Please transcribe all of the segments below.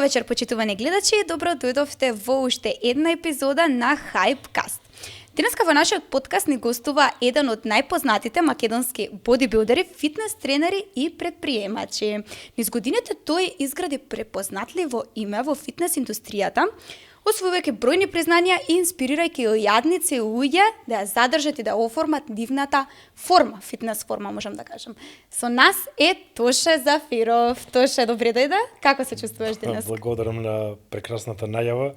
Добро вечер, почитувани гледачи, добро дојдовте во уште една епизода на Hypecast. Денеска во нашиот подкаст ни гостува еден од најпознатите македонски бодибилдери, фитнес тренери и предприемачи. Низ годините тој изгради препознатливо име во фитнес индустријата, освојувајќи бројни признанија и инспирирајќи илјадници луѓе да ја задржат и да оформат нивната форма, фитнес форма, можам да кажам. Со нас е Тоше Зафиров. Тоше, добре дојде. Како се чувствуваш денес? Благодарам на прекрасната најава.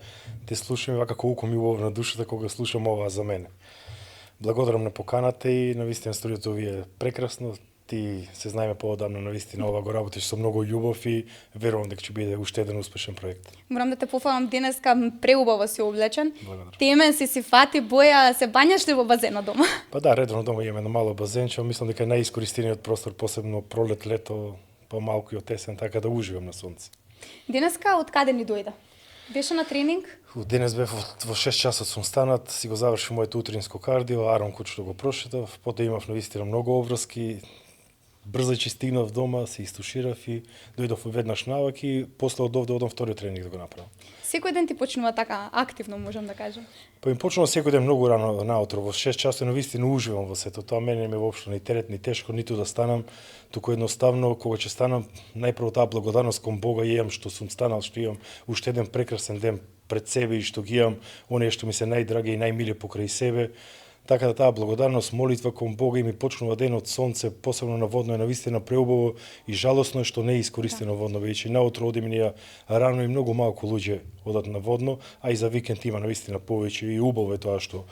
Те слушам вака колку ми убаво на душата кога слушам ова за мене. Благодарам на поканата и навистина студиото ви е прекрасно. Ти се знаеме поодамно, навистина ова го работиш со многу љубов и верувам дека ќе биде уште еден успешен проект. Морам да те пофалам, денеска преубаво си облечен. Благодарам. Темен си фати боја, се бањаш ли во базенот дома? Па да, редовно дома имаме едно мало базенче, мислам дека е најискористениот простор, посебно пролет, лето, помалку и од есен, така да уживам на сонце. Денеска од каде ни дојде? Беше на тренинг? Денес бев во 6 часот сум станат, си го завршив моето утринско кардио, Арон кучето го прошетав, потоа имав навистина многу обврски, брзајќи стигнав дома, се истуширав и дојдов веднаш навак и после од овде одам вториот тренинг да го направам. Секој ден ти почнува така активно, можам да кажам. Па им почнува секој ден многу рано наутро, во 6 часот навистина уживам во сето тоа, мене ме воопшто ни терет, ни тешко, ниту да станам, туку едноставно кога ќе станам, најпрво таа благодарност кон Бога имам што сум станал, што имам уште еден прекрасен ден пред себе и што ги имам оние што ми се најдраги и најмили покрај себе. Така да таа благодарност, молитва кон Бога и ми почнува денот сонце, посебно на водно е навистина преубаво и жалосно е што не е искористено водно веќе. Наутро одиме ние рано и многу малку луѓе одат на водно, а и за викенд има навистина повеќе и убаво е тоа што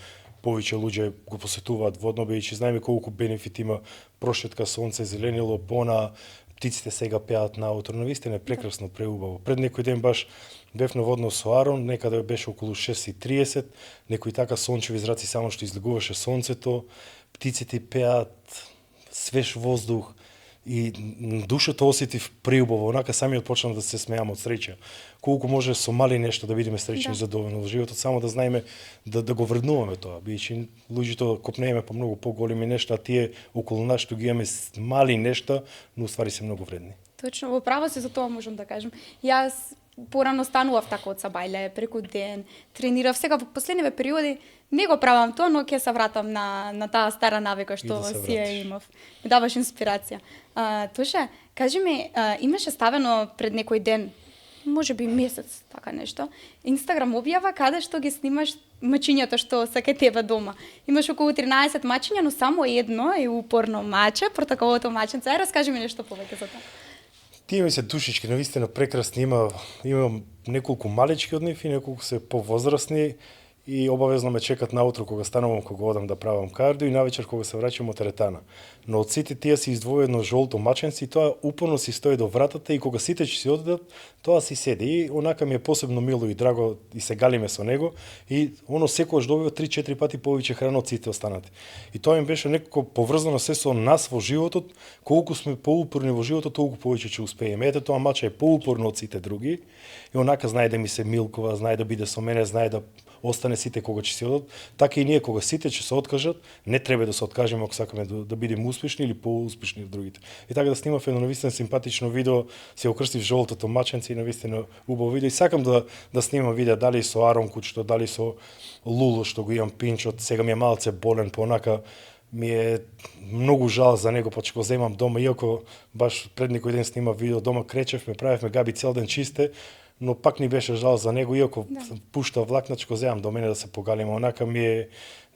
повеќе луѓе го посетуваат водно, веќе знаеме колку бенефит има прошетка, сонце, зеленило, пона, птиците сега пеат наутро, навистина е прекрасно, преубаво. Пред некој ден баш бев на водно со Арон, некаде беше околу 6:30, некои така сончеви зраци само што излегуваше сонцето, птиците пеат, свеж воздух и душата осетив преубаво, онака самиот почнав да се смеам од среќа. Колку може со мали нешто да бидеме среќни и задоволни во животот, само да знаеме да го вреднуваме тоа, бидејќи луѓето копнееме по многу поголеми нешта, а тие околу нас што ги имаме мали нешта, но уствари се многу вредни. Точно, во право се за тоа можам да кажам. Јас порано станував така од сабајле, преку ден, тренирав. Сега во последниве периоди не го правам тоа, но ќе се вратам на таа стара навика што да си ја имав. Ми даваш инспирација. Тоше, кажи ми, имаше ставено пред некој ден, може би месец, така нешто, Инстаграм објава каде што ги снимаш мачињата што се кај тебе дома. Имаш околу 13 мачиња, но само едно е упорно маче, протоколото маченце. Ај, раскажи ми нешто повеќе за тоа. Тие ми се душички, навистина прекрасни, имам неколку малечки од нив и неколку се повозрасни и обавезно ме чекат наутро кога станувам, кога одам да правам кардио и навечер кога се враќам од теретана. Но од сите тие си издвои едно жолто маченце и тоа упорно си стои до вратата и кога сите ќе си одидат, тоа си седи и онака ми е посебно мило и драго и се галиме со него и оно секогаш добива 3-4 пати повеќе храна од сите останати. И тоа ми беше некако поврзано се со нас во животот, колку сме поупорни во животот, толку повеќе ќе успееме. Ете тоа мача е поупорно од сите други и онака знае да ми се милкува, знае да биде со мене, знае да остане сите кога ќе се одат, така и ние кога сите ќе се откажат, не треба да се откажеме ако сакаме да бидеме успешни или поуспешни од другите. И така да снимав едно навистина симпатично видео, се окрстив жолтото маченце и навистина убаво видео и сакам да снимам видео дали со Арон кучето, дали со Луло што го имам пинчот, сега ми е малце болен, понака ми е многу жал за него, па ќе го земам дома, иако баш пред некој ден снимав видео дома, кречевме, правевме габи цел ден чисте, но пак ни беше жал за него, иако пушта влакна, ќе го земам до мене да се погалиме. Онака ми е,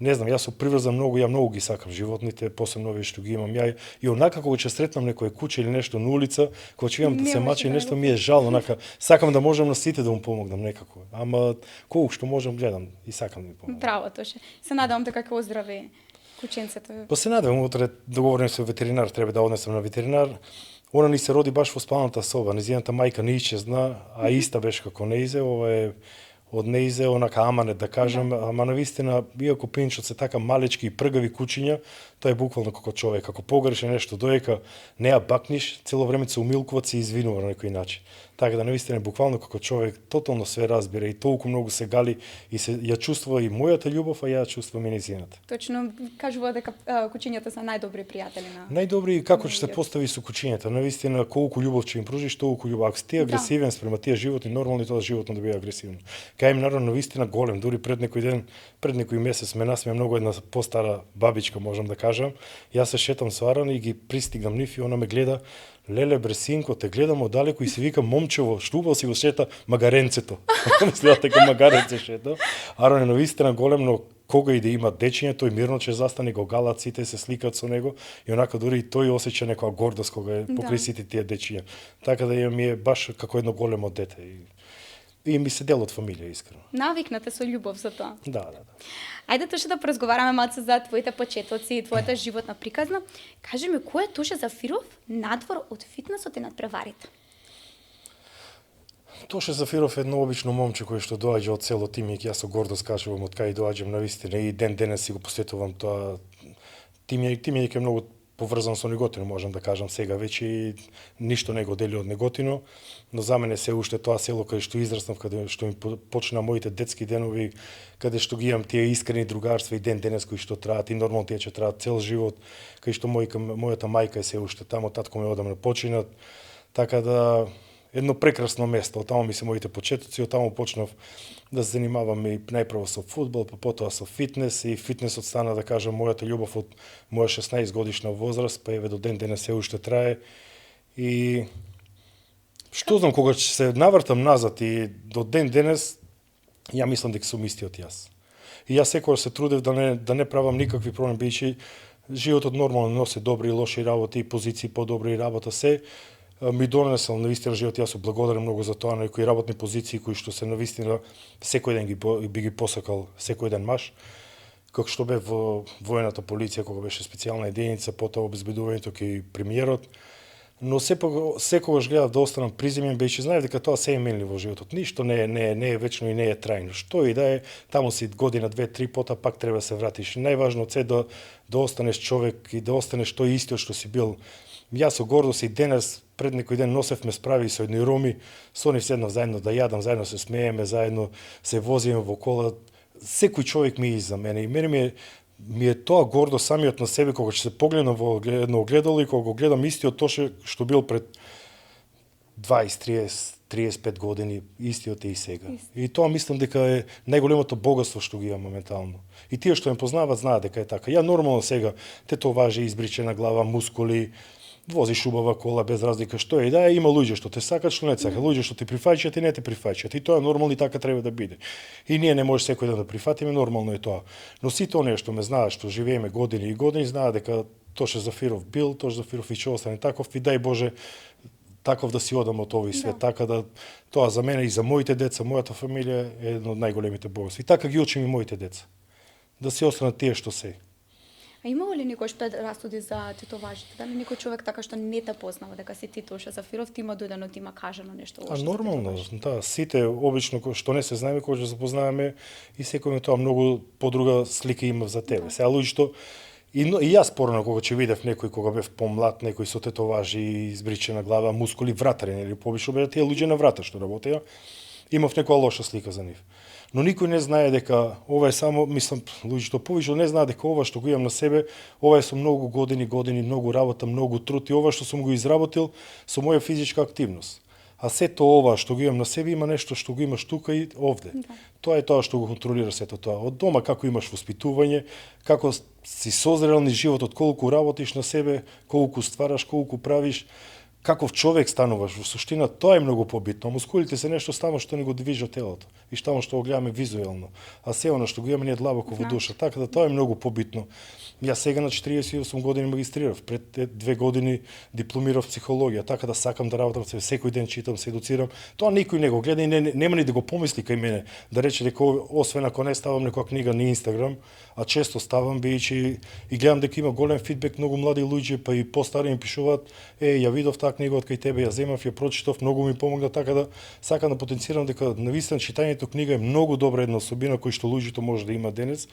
не знам, јас сум приврзан многу, ја многу ги сакам животните, посебно овие што ги имам. Ја и онака кога ќе сретнам некој куче или нешто на улица, кога ќе видам да се мачи нешто, ми е жал, онака сакам да можам на сите да му помогнам некако. Ама колку што можам гледам и сакам да ми помогнам. Браво, Тоше. Се надевам дека ќе оздрави кученцето. Па се надевам, утре договорим со ветеринар, треба да однесам на ветеринар. Она ни се роди баш во спалната соба, незината мајка не исчезна, а иста беше како Неизе, ова е од Неизе, онака аманет да кажам, ама навистина, иако пинчот се така малечки и пргави кучиња, тоа е буквално како човек, ако погреше нешто доека, не ја бакниш, цело време се умилкуваат, се извинува на некој начин. Така да навистина буквално како човек тотално све разбира и толку многу се гали и се ја чувствува и мојата љубов, а ја чувствувам и нејзината. Точно кажува дека кучињата се најдобри пријатели на. Најдобри како ќе се постави со кучињата, навистина колку љубов ќе им пружиш, толку љубов. Ако ти агресивен спрема тие животни, нормално и тоа животно да биде агресивно. Кај им наравно навистина голем, дури пред некој ден, пред некој месец ме насмеа многу една постара бабичка, можам да кажам. Јас се шетам со Арана и ги пристигнам нив и она ме гледа. Леле бре синко, те гледам одалеку и се вика момчево, штубал си го шета магаренцето. Мислеа дека магаренце шета. Арон е навистина голем, но кога и да има дечиње, тој мирно ќе застане, го галат сите, се сликат со него и онака дури и тој осеќа некоја гордост кога е покрај сите тие дечиња. Така да ми е баш како едно големо дете. И ми се дел од фамилија, искрено. Навикнате со љубов за тоа. Да. Ајде Тоше да поразговараме малку за твоите почетоци и твојата животна приказна. Кажи ми, кој е Тоше Зафиров надвор од фитнесот и надпреварите? Тоше Зафиров е едно обично момче кој што доаѓа од село Тимик, јас со гордост кажувам од кај доаѓам навистина и ден денес си го посветувам тоа. Тимик е многу поврзан со Неготино, можам да кажам сега веќе ништо не го дели од Неготино, но за мене се уште тоа село каде што израснав, каде што ми почна моите детски денови, каде што ги имам тие искрени другарства и ден денес кои што траат и нормално тие ќе траат цел живот, кај што мојата мајка е се уште таму, татко ме одамна починат, така да едно прекрасно место, од таму ми се моите почетоци, од таму почнав да се занимавам и најпрво со фудбал, па потоа со фитнес и фитнесот стана, да кажам, мојата љубов од моја 16 годишна возраст, па еве до ден денес се уште трае. И што знам, кога ќе се навртам назад и до ден денес, ја мислам дека сум истиот јас. И јас секогаш се трудев да не правам никакви проблеми, бидејќи животот нормално носи добри и лоши работи, позиции подобри и работа се. Ми донесал навистина живот, јас сум благодарен многу за тоа, на кои работни позиции кои што се навистина секој ден би ги посакал секој ден маш, како што бе во воената полиција кога беше специјална единица, потоа обезбедувањето кај премиерот, но секогаш гледав да останам приземен, бидејќи знаев дека тоа се е менливо во животот. Ништо не е вечно и не е трајно. Што и да е, таму си година, 2-3 пота пак треба да се вратиш. Најважно е да останеш човек и да останеш тој истиот што си бил. Јас со гордост и денес пред некој ден носевме справи со едни роми, со нив седнав заедно да јадам, заедно се смееме, заедно се возиме во кола. Секој човек ми е за мене и мене ми е тоа гордо самиот на себе кога ќе се погледнам во едно огледало и кога го гледам истиот Тоше што бил пред 20, 30, 35 години, истиот е и сега. И тоа мислам дека е најголемото богатство што ги имам моментално. И тие што ме познаваат знаат дека е така. Ја нормално сега тетоважи, избричена глава, мускули, возиш убава кола без разлика што е. Да, има луѓе што те сакат, што не сакат, луѓе што те прифаќаат и не те прифаќаат. И тоа е нормално и така треба да биде. И ние не може секој ден да прифатиме, нормално е тоа. Но сите оние што ме знаат, што живееме години и години, знаат дека Тоше Зафиров бил, Тоше Зафиров и ќе остане таков и дај Боже таков да си одам од овој свет, така да тоа за мене и за моите деца, мојата фамилија е едно од најголемите богатства. И така ги учим и моите деца. Да се останат тие што се. А имало ли некој предрасуди за тетоважите? Дали некој човек така што не те познава дека си ти Тоше Зафиров, ти има дојдено, ти има кажано нешто лошо? Нормално, да, сите обично што не се знаеме, кога ќе запознаваме и секој ме тоа многу подруга слика има за тебе. Сега луѓе што и јас порано кога ќе видев некој кога бев помлад, некој со тетоважи, избричена глава, мускули, вратари, нели, побично беа тие луѓе на врата што работеа, имав некоја лоша слика за нив. Но никој не знае дека ова е само, мислам, луѓе што повеќе не знаат дека ова што го имам на себе, ова е со многу години, многу работа, многу труд и ова што сум го изработил со моја физичка активност. А сето ова што го имам на себе има нешто што го имаш тука и овде. Да. Тоа е тоа што го контролира сето тоа. Од дома како имаш воспитување, како си созрел низ животот, колку работиш на себе, колку ствараш, колку правиш, каков човек стануваш. Во суштина тоа е многу побитно. Мускулите се нешто само што не го движи телото и само што го гледаме визуелно. А се она што го имаме ние длабоко во душа, така да тоа е многу побитно. Јас сега на 48 години магистрирав, пред 2 години дипломирав психологија, така да сакам да работам, секој ден читам, се едуцирам. Тоа никој не го гледа и нема ни да го помисли кај мене, да рече дека освен ако не ставам некоја книга на Инстаграм, а често ставам бидејќи и гледам дека има голем фидбек, многу млади луѓе, па и постари ми пишуваат, ја видов книга од кај тебе ја земав, ја прочитав, многу ми помогна, така да сакам да потенцирам дека навистина читањето книга е многу добра една особина кој што луѓето може да има денес.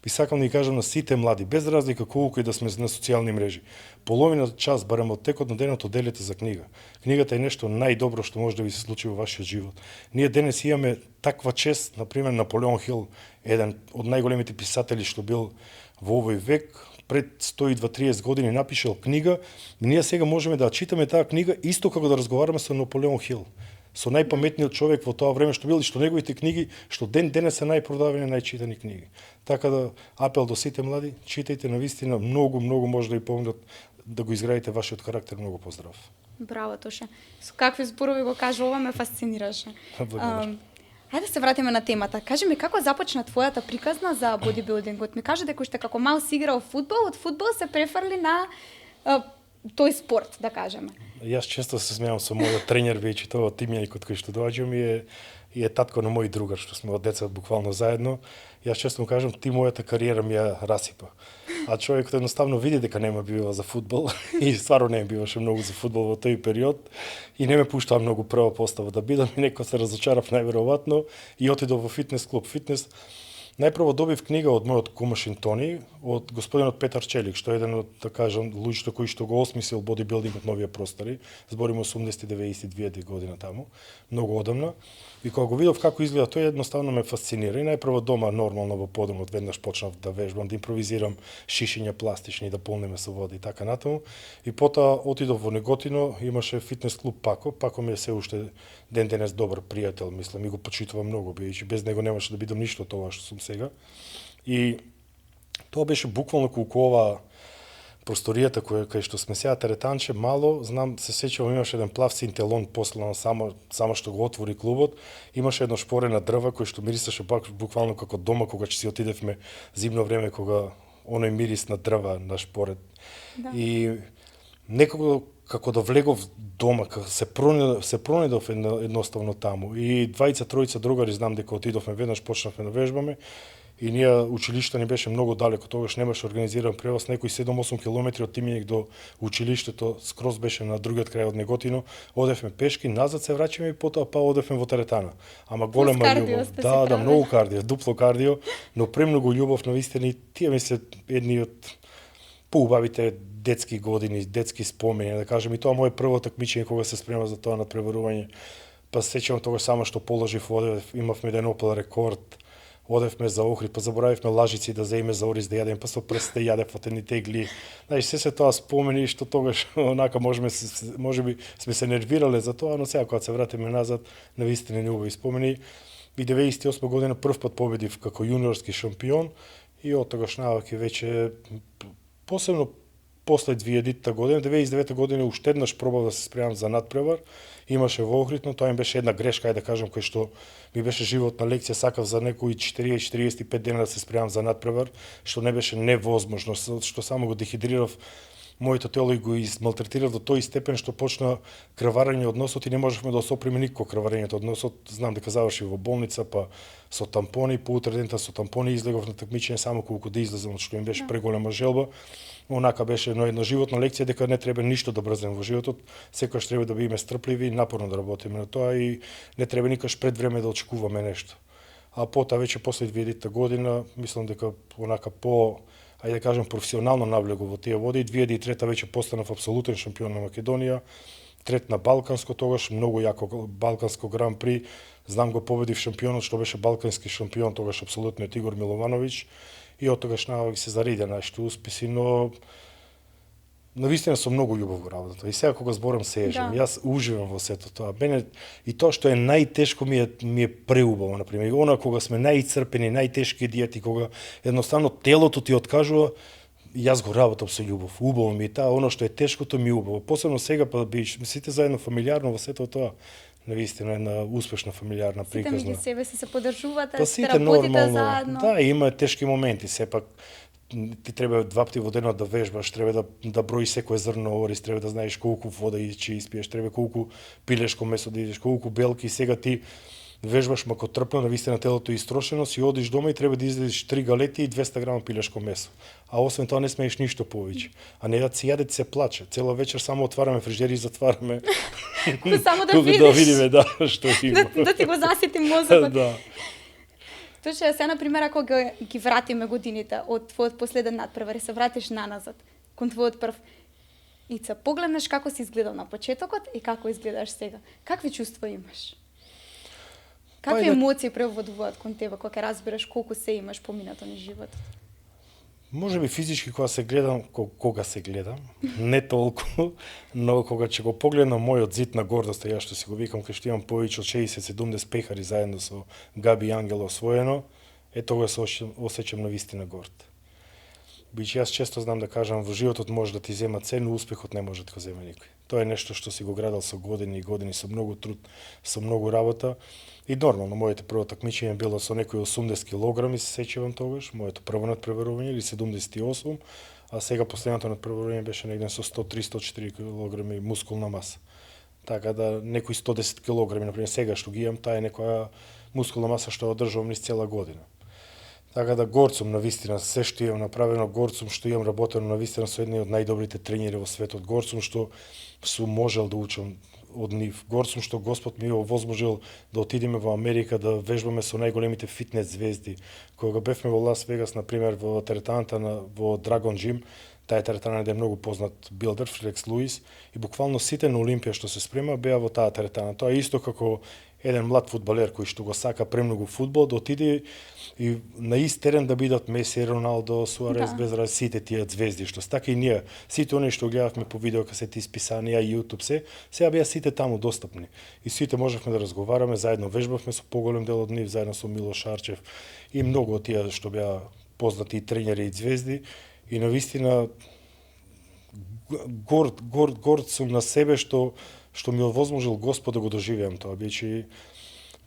И сакам да ги кажам на сите млади, без разлика колку и да сме на социјални мрежи, половина час, барем од текот на денот, отделете за книга. Книгата е нешто најдобро што може да ви се случи во вашиот живот. Ние денес имаме таква чест, например Наполеон Хил, еден од најголемите писатели што бил во овој век, пред 120-30 години напишал книга, и ние сега можеме да читаме таа книга исто како да разговараме со Наполеон Хил, со најпаметниот човек во тоа време што бил и што неговите книги, што денес се најпродавани, најчитани книги. Така да апел до сите млади, читајте, навистина многу може да ви помогнат да го изградите вашиот карактер многу поздрав. Браво, Тоше. Со какви зборови го кажа, ова ме фасцинираше. Благодарам. Ајде да се вратиме на темата. Кажи ми како започна твојата приказна за бодибилдингот? Ми кажа дека уште како мал си играл фудбал, од фудбал се префрли на тој спорт, да кажеме. Јас често се смеам со мојот тренер, веќе тоа тимјаник од кој што доаѓам и е татко на мој другар, што сме од деца буквално заедно. Јас често му кажам, ти мојата кариера ми ја расипа. А човекот едноставно види дека нема бива за фудбал и стварно не биваше многу за фудбал во тој период и не ме пуштаа многу прва постава да бидам и некој се разочарав најверојатно и отидов во фитнес клуб. Фитнес најпрво добив книга од мојот кумашин Тони, од господинот Петар Челик, што е еден од, да кажам, луѓето кои што го осмислил бодибилдингот новија простори. Збориме 80-92 година таму, многу одамна. И кога го видов како изгледа тој, едноставно ме фасцинира. И најпрво дома нормално во подумот веднаш почнав да вежбам, да импровизирам шишиња пластични, да полнеме со вода и така натаму. И потоа отидов во Неготино, имаше фитнес клуб Пако. Пако ми е се уште ден денес добар пријател, мислам, и го почитувам многу, бидејќи без него немаше да бидам ништо тоа што сум сега. И тоа беше буквално колку ова просторијата кај што сме сега теретанче, мало, знам, се сеќавам, имаше еден плав синтелон послано само што го отвори клубот, имаше едно шпорена дрва кој што мирисаше буквално како дома кога ќе си отидевме зимно време кога оној мирис на дрва на шпорет. Да. И некако како да влегов дома, се пронедов едноставно таму. И двајца, тројца другари знам дека отидовме веднаш, почнавме да вежбаме. И ние училиште ни беше многу далеко, тогаш немаше организиран превоз, некои 7-8 километри од Тиминик до училиштето, скроз беше на другиот крај од Неготино. Одевме пешки, назад се враќаме и потоа одевме во теретана. Ама голема љубов. Да, многу кардио, дупло кардио, но премногу љубов навистина и тие ми се едни од поубавите детски години, детски спомени, да кажем, и тоа моје прво такмичење кога се спремав за тоа надпреварување. Па сеќавам тогаш само што положив, имавме еден опел рекорд. Одевме за Охрид, па заборавивме лажици да земеме за ориз да јадеме, па со прстите јадев од едни тегли. Знаеш, се тоа спомени што тогаш онака можеби сме се нервирале за тоа, но сега кога се вратиме назад, навистина не убави спомени. И 98 година прв пат победив како јуниорски шампион и од тогаш наваки веќе посебно после 2000 година, 99 година уште еднаш пробав да се спремам за надпревар. Имаше во Охрид, но тоа им беше една грешка, ајде да кажам, кој што ми беше животна лекција, сакав за некои 40-45 дена да се спремам за надпревар, што не беше невозможно, што само го дехидрирав моето тело и го измалтретирав до тој степен што почна крварење од носот и не можевме да осоприме никако крварењето од носот. Знам дека заврши во болница, па со тампони, по утре дента со тампони излегов на такмичење само колку да излезам, што им беше преголема желба. Онака беше една животна лекција дека не треба ништо да брзем во животот, секогаш треба да бидеме стрпливи и напорно да работиме на тоа и не треба никогаш пред време да очекуваме нешто. А потоа веќе после 2000 година, мислам дека онака ајде да кажем професионално навлегов во тие води. 2003 веќе постанав апсолутен шампион на Македонија, трет на Балканско, тогаш многу јако Балканско гран при. Знам го победив шампионот што беше балкански шампион, тогаш апсолутниот Игор Миловановиќ. И од тогаш наваки се зариде нашите успеси, но навистина со многу љубов го работата. И сега кога зборам се ежам, јас уживам во сето тоа. И тоа што е најтешко ми е преубаво, например. И она кога сме најицрпени, најтешки диети, кога едноставно телото ти откажува, јас го работам со љубов. Убаво ми е таа, она што е тешкото ми е убаво. Посебно сега па сите заедно фамилиарно во сето тоа. Навистина една успешна фамилиарна приказна. Сите меѓу себе се поддржувате, па сите работите заедно. Да, има тешки моменти, сепак ти треба 2 пати во денот да вежбаш, треба да броиш секое зрно ориз, треба да знаеш колку вода ќе испиеш, треба колку пилешко месо да идеш, колку белки. Сега ти вежбаш макотрпно, навистина телото е истрошено, си одиш дома и треба да изедеш 3 галети и 200 грама пилешко месо. А освен тоа не смееш ништо повеќе. А не да си јаде, се плаче. Цела вечер само отвараме фрижери и затвараме. Само да видиш. Да видиме што има. Да ти го засити мозокот. Да. Точно сега, например, ако ги вратиме годините од твојот последен надпревар и се вратиш наназад кон твојот прв Ица, погледнеш како си изгледал на почетокот и како изгледаш сега. Какви чувства имаш? Какви емоции преводуваат кон тебе кога ќе разбереш колку се имаш поминато низ животот? Може би физички кога се гледам, не толку, но кога ќе го погледнам мојот зид на гордост, ја што си го викам, кај што имам повеќе од 60-70 пехари заедно со Габи и Ангел освоено, тогаш се осеќам навистина горд. Биче, јас често знам да кажам, во животот може да ти зема цену, успехот не може да го земе никој. Тоа е нешто што си го градал со години и години, со многу труд, со многу работа. И нормално, моите прво такмичење било со некои 80 килограми, се сеќавам тогаш, моето прво надпреварување, или 78, а сега последното надпреварување беше негде со 103-104 килограми мускулна маса. Така да некои 110 килограми, например, сега што ги имам, таа е некоја мускулна маса што ја одржувам низ цела година. Така да горд сум навистина, се што имам направено, горд сум што имам работено навистина со едни од најдобрите тренери во светот, горд сум што сум можел да учам од нив, горд сум што Господ ми овозможил да отидеме во Америка да вежбаме со најголемите фитнес звезди. Кога бевме во Лас Вегас, например, во теретаната во Dragon Gym, таа теретана е многу познат билдер, Флекс Луис, и буквално сите на Олимпија што се спрема беа во таа теретана. Тоа е исто како еден млад фудбалер кој што го сака премногу фудбал, да отиде и на ист терен да бидат Меси, Роналдо, Суарес, Безра, сите тие звезди што така и ние, сите оние што гледавме по видеокасети, исписанија, YouTube сега беа сите таму достапни. И сите можевме да разговараме, заедно вежбавме со поголем дел од нив, заедно со Милош Арчев и многу од тие што беа познати тренери и звезди. И навистина горд сум на себе што ми овозможил Господ да го доживеам тоа. Биче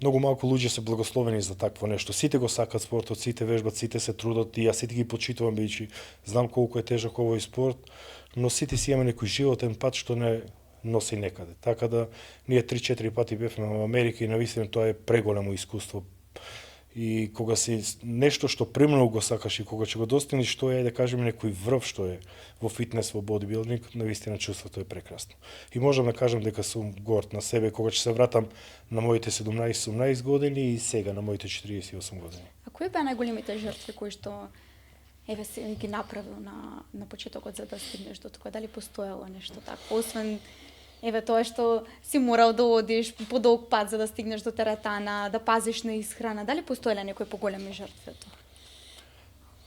многу малку луѓе се благословени за такво нешто. Сите го сакат спортот, сите вежбат, сите се трудат и јас сите ги почитувам, биче знам колку е тежок овој спорт, но сите си имаме некој животен пат што не носи некаде. Така да ние 3-4 пати бевме во Америка и навистина тоа е преголемо искуство. И кога си нешто што премногу го сакаш и кога ќе го достигнеш што е, да кажеме, некој врв што е во фитнес, во бодибилдинг, навистина чувството е прекрасно. И можам да кажам дека сум горд на себе кога ќе се вратам на моите 17-18 години и сега на моите 48 години. А кои беа најголемите жртви кои што си ги направил на почетокот за да стигнеш до тука? Дали постоело нешто такво? Освен тоа што си морал да одиш по долг пат за да стигнеш до теретана, да пазиш на исхрана. Дали постоеле некои поголеми жртви?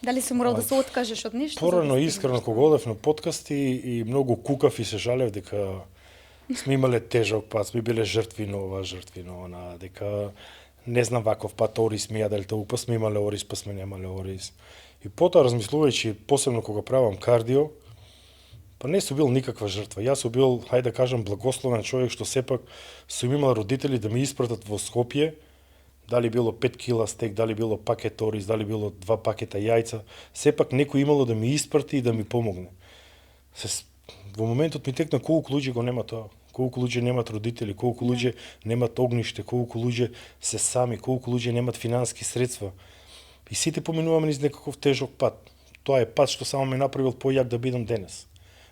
Дали си морал да се откажеш од нешто? Порано искрено кога одев на подкасти и многу кукав и се жалев дека сме имале тежок пат, сме биле жртви на ова, жртви на она, дека не знам ваков пат ориз ми јадел тоа, па сме имале ориз, па сме немале ориз. И потоа размислувајќи, посебно кога правам кардио, па не сум бил никаква жртва. Јас сум бил, хајде да кажам, благословен човек што сепак сум имал родители да ми испратат во Скопје, дали било 5 кила стек, дали било пакет ориз, дали било 2 пакета јајца, сепак некој имало да ми испрати и да ми помогне. Во моментот ми текна колку луѓе го нема тоа, колку луѓе немат родители, колку луѓе немат огниште, колку луѓе се сами, колку луѓе немат финански средства. И сите поминуваме низ некаков тежок пат. Тоа е пат што само ме направил појак да бидам денес.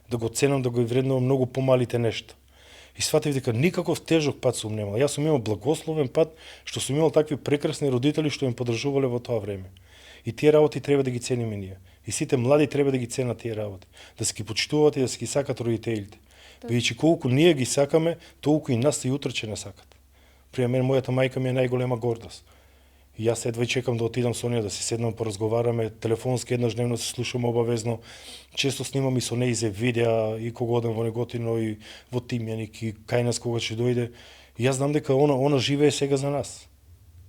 Да го ценам, да го вреднувам многу помалите нешта. И сватив дека никаков тежок пат сум немал. Јас сум имал благословен пат, што сум имал такви прекрасни родители што им поддржувале во тоа време. И тие работи треба да ги цениме ние. И сите млади треба да ги ценат тие работи. Да се ги почитуваат и да се ги сакат родителите. Бидејќи колку ние ги сакаме, толку и нас и утре ќе не сакат. Пример, мојата мајка ми е најголема гордост. И јас едва чекам да отидам со неја, да се седнам, поразговараме, телефонски еднаш дневно се слушаме обавезно. Често снимам и со неја за видеа, и кога одам во Неготино, и во Тимјаник, и кај нас кога ќе дојде. И јас знам дека она живее сега за нас.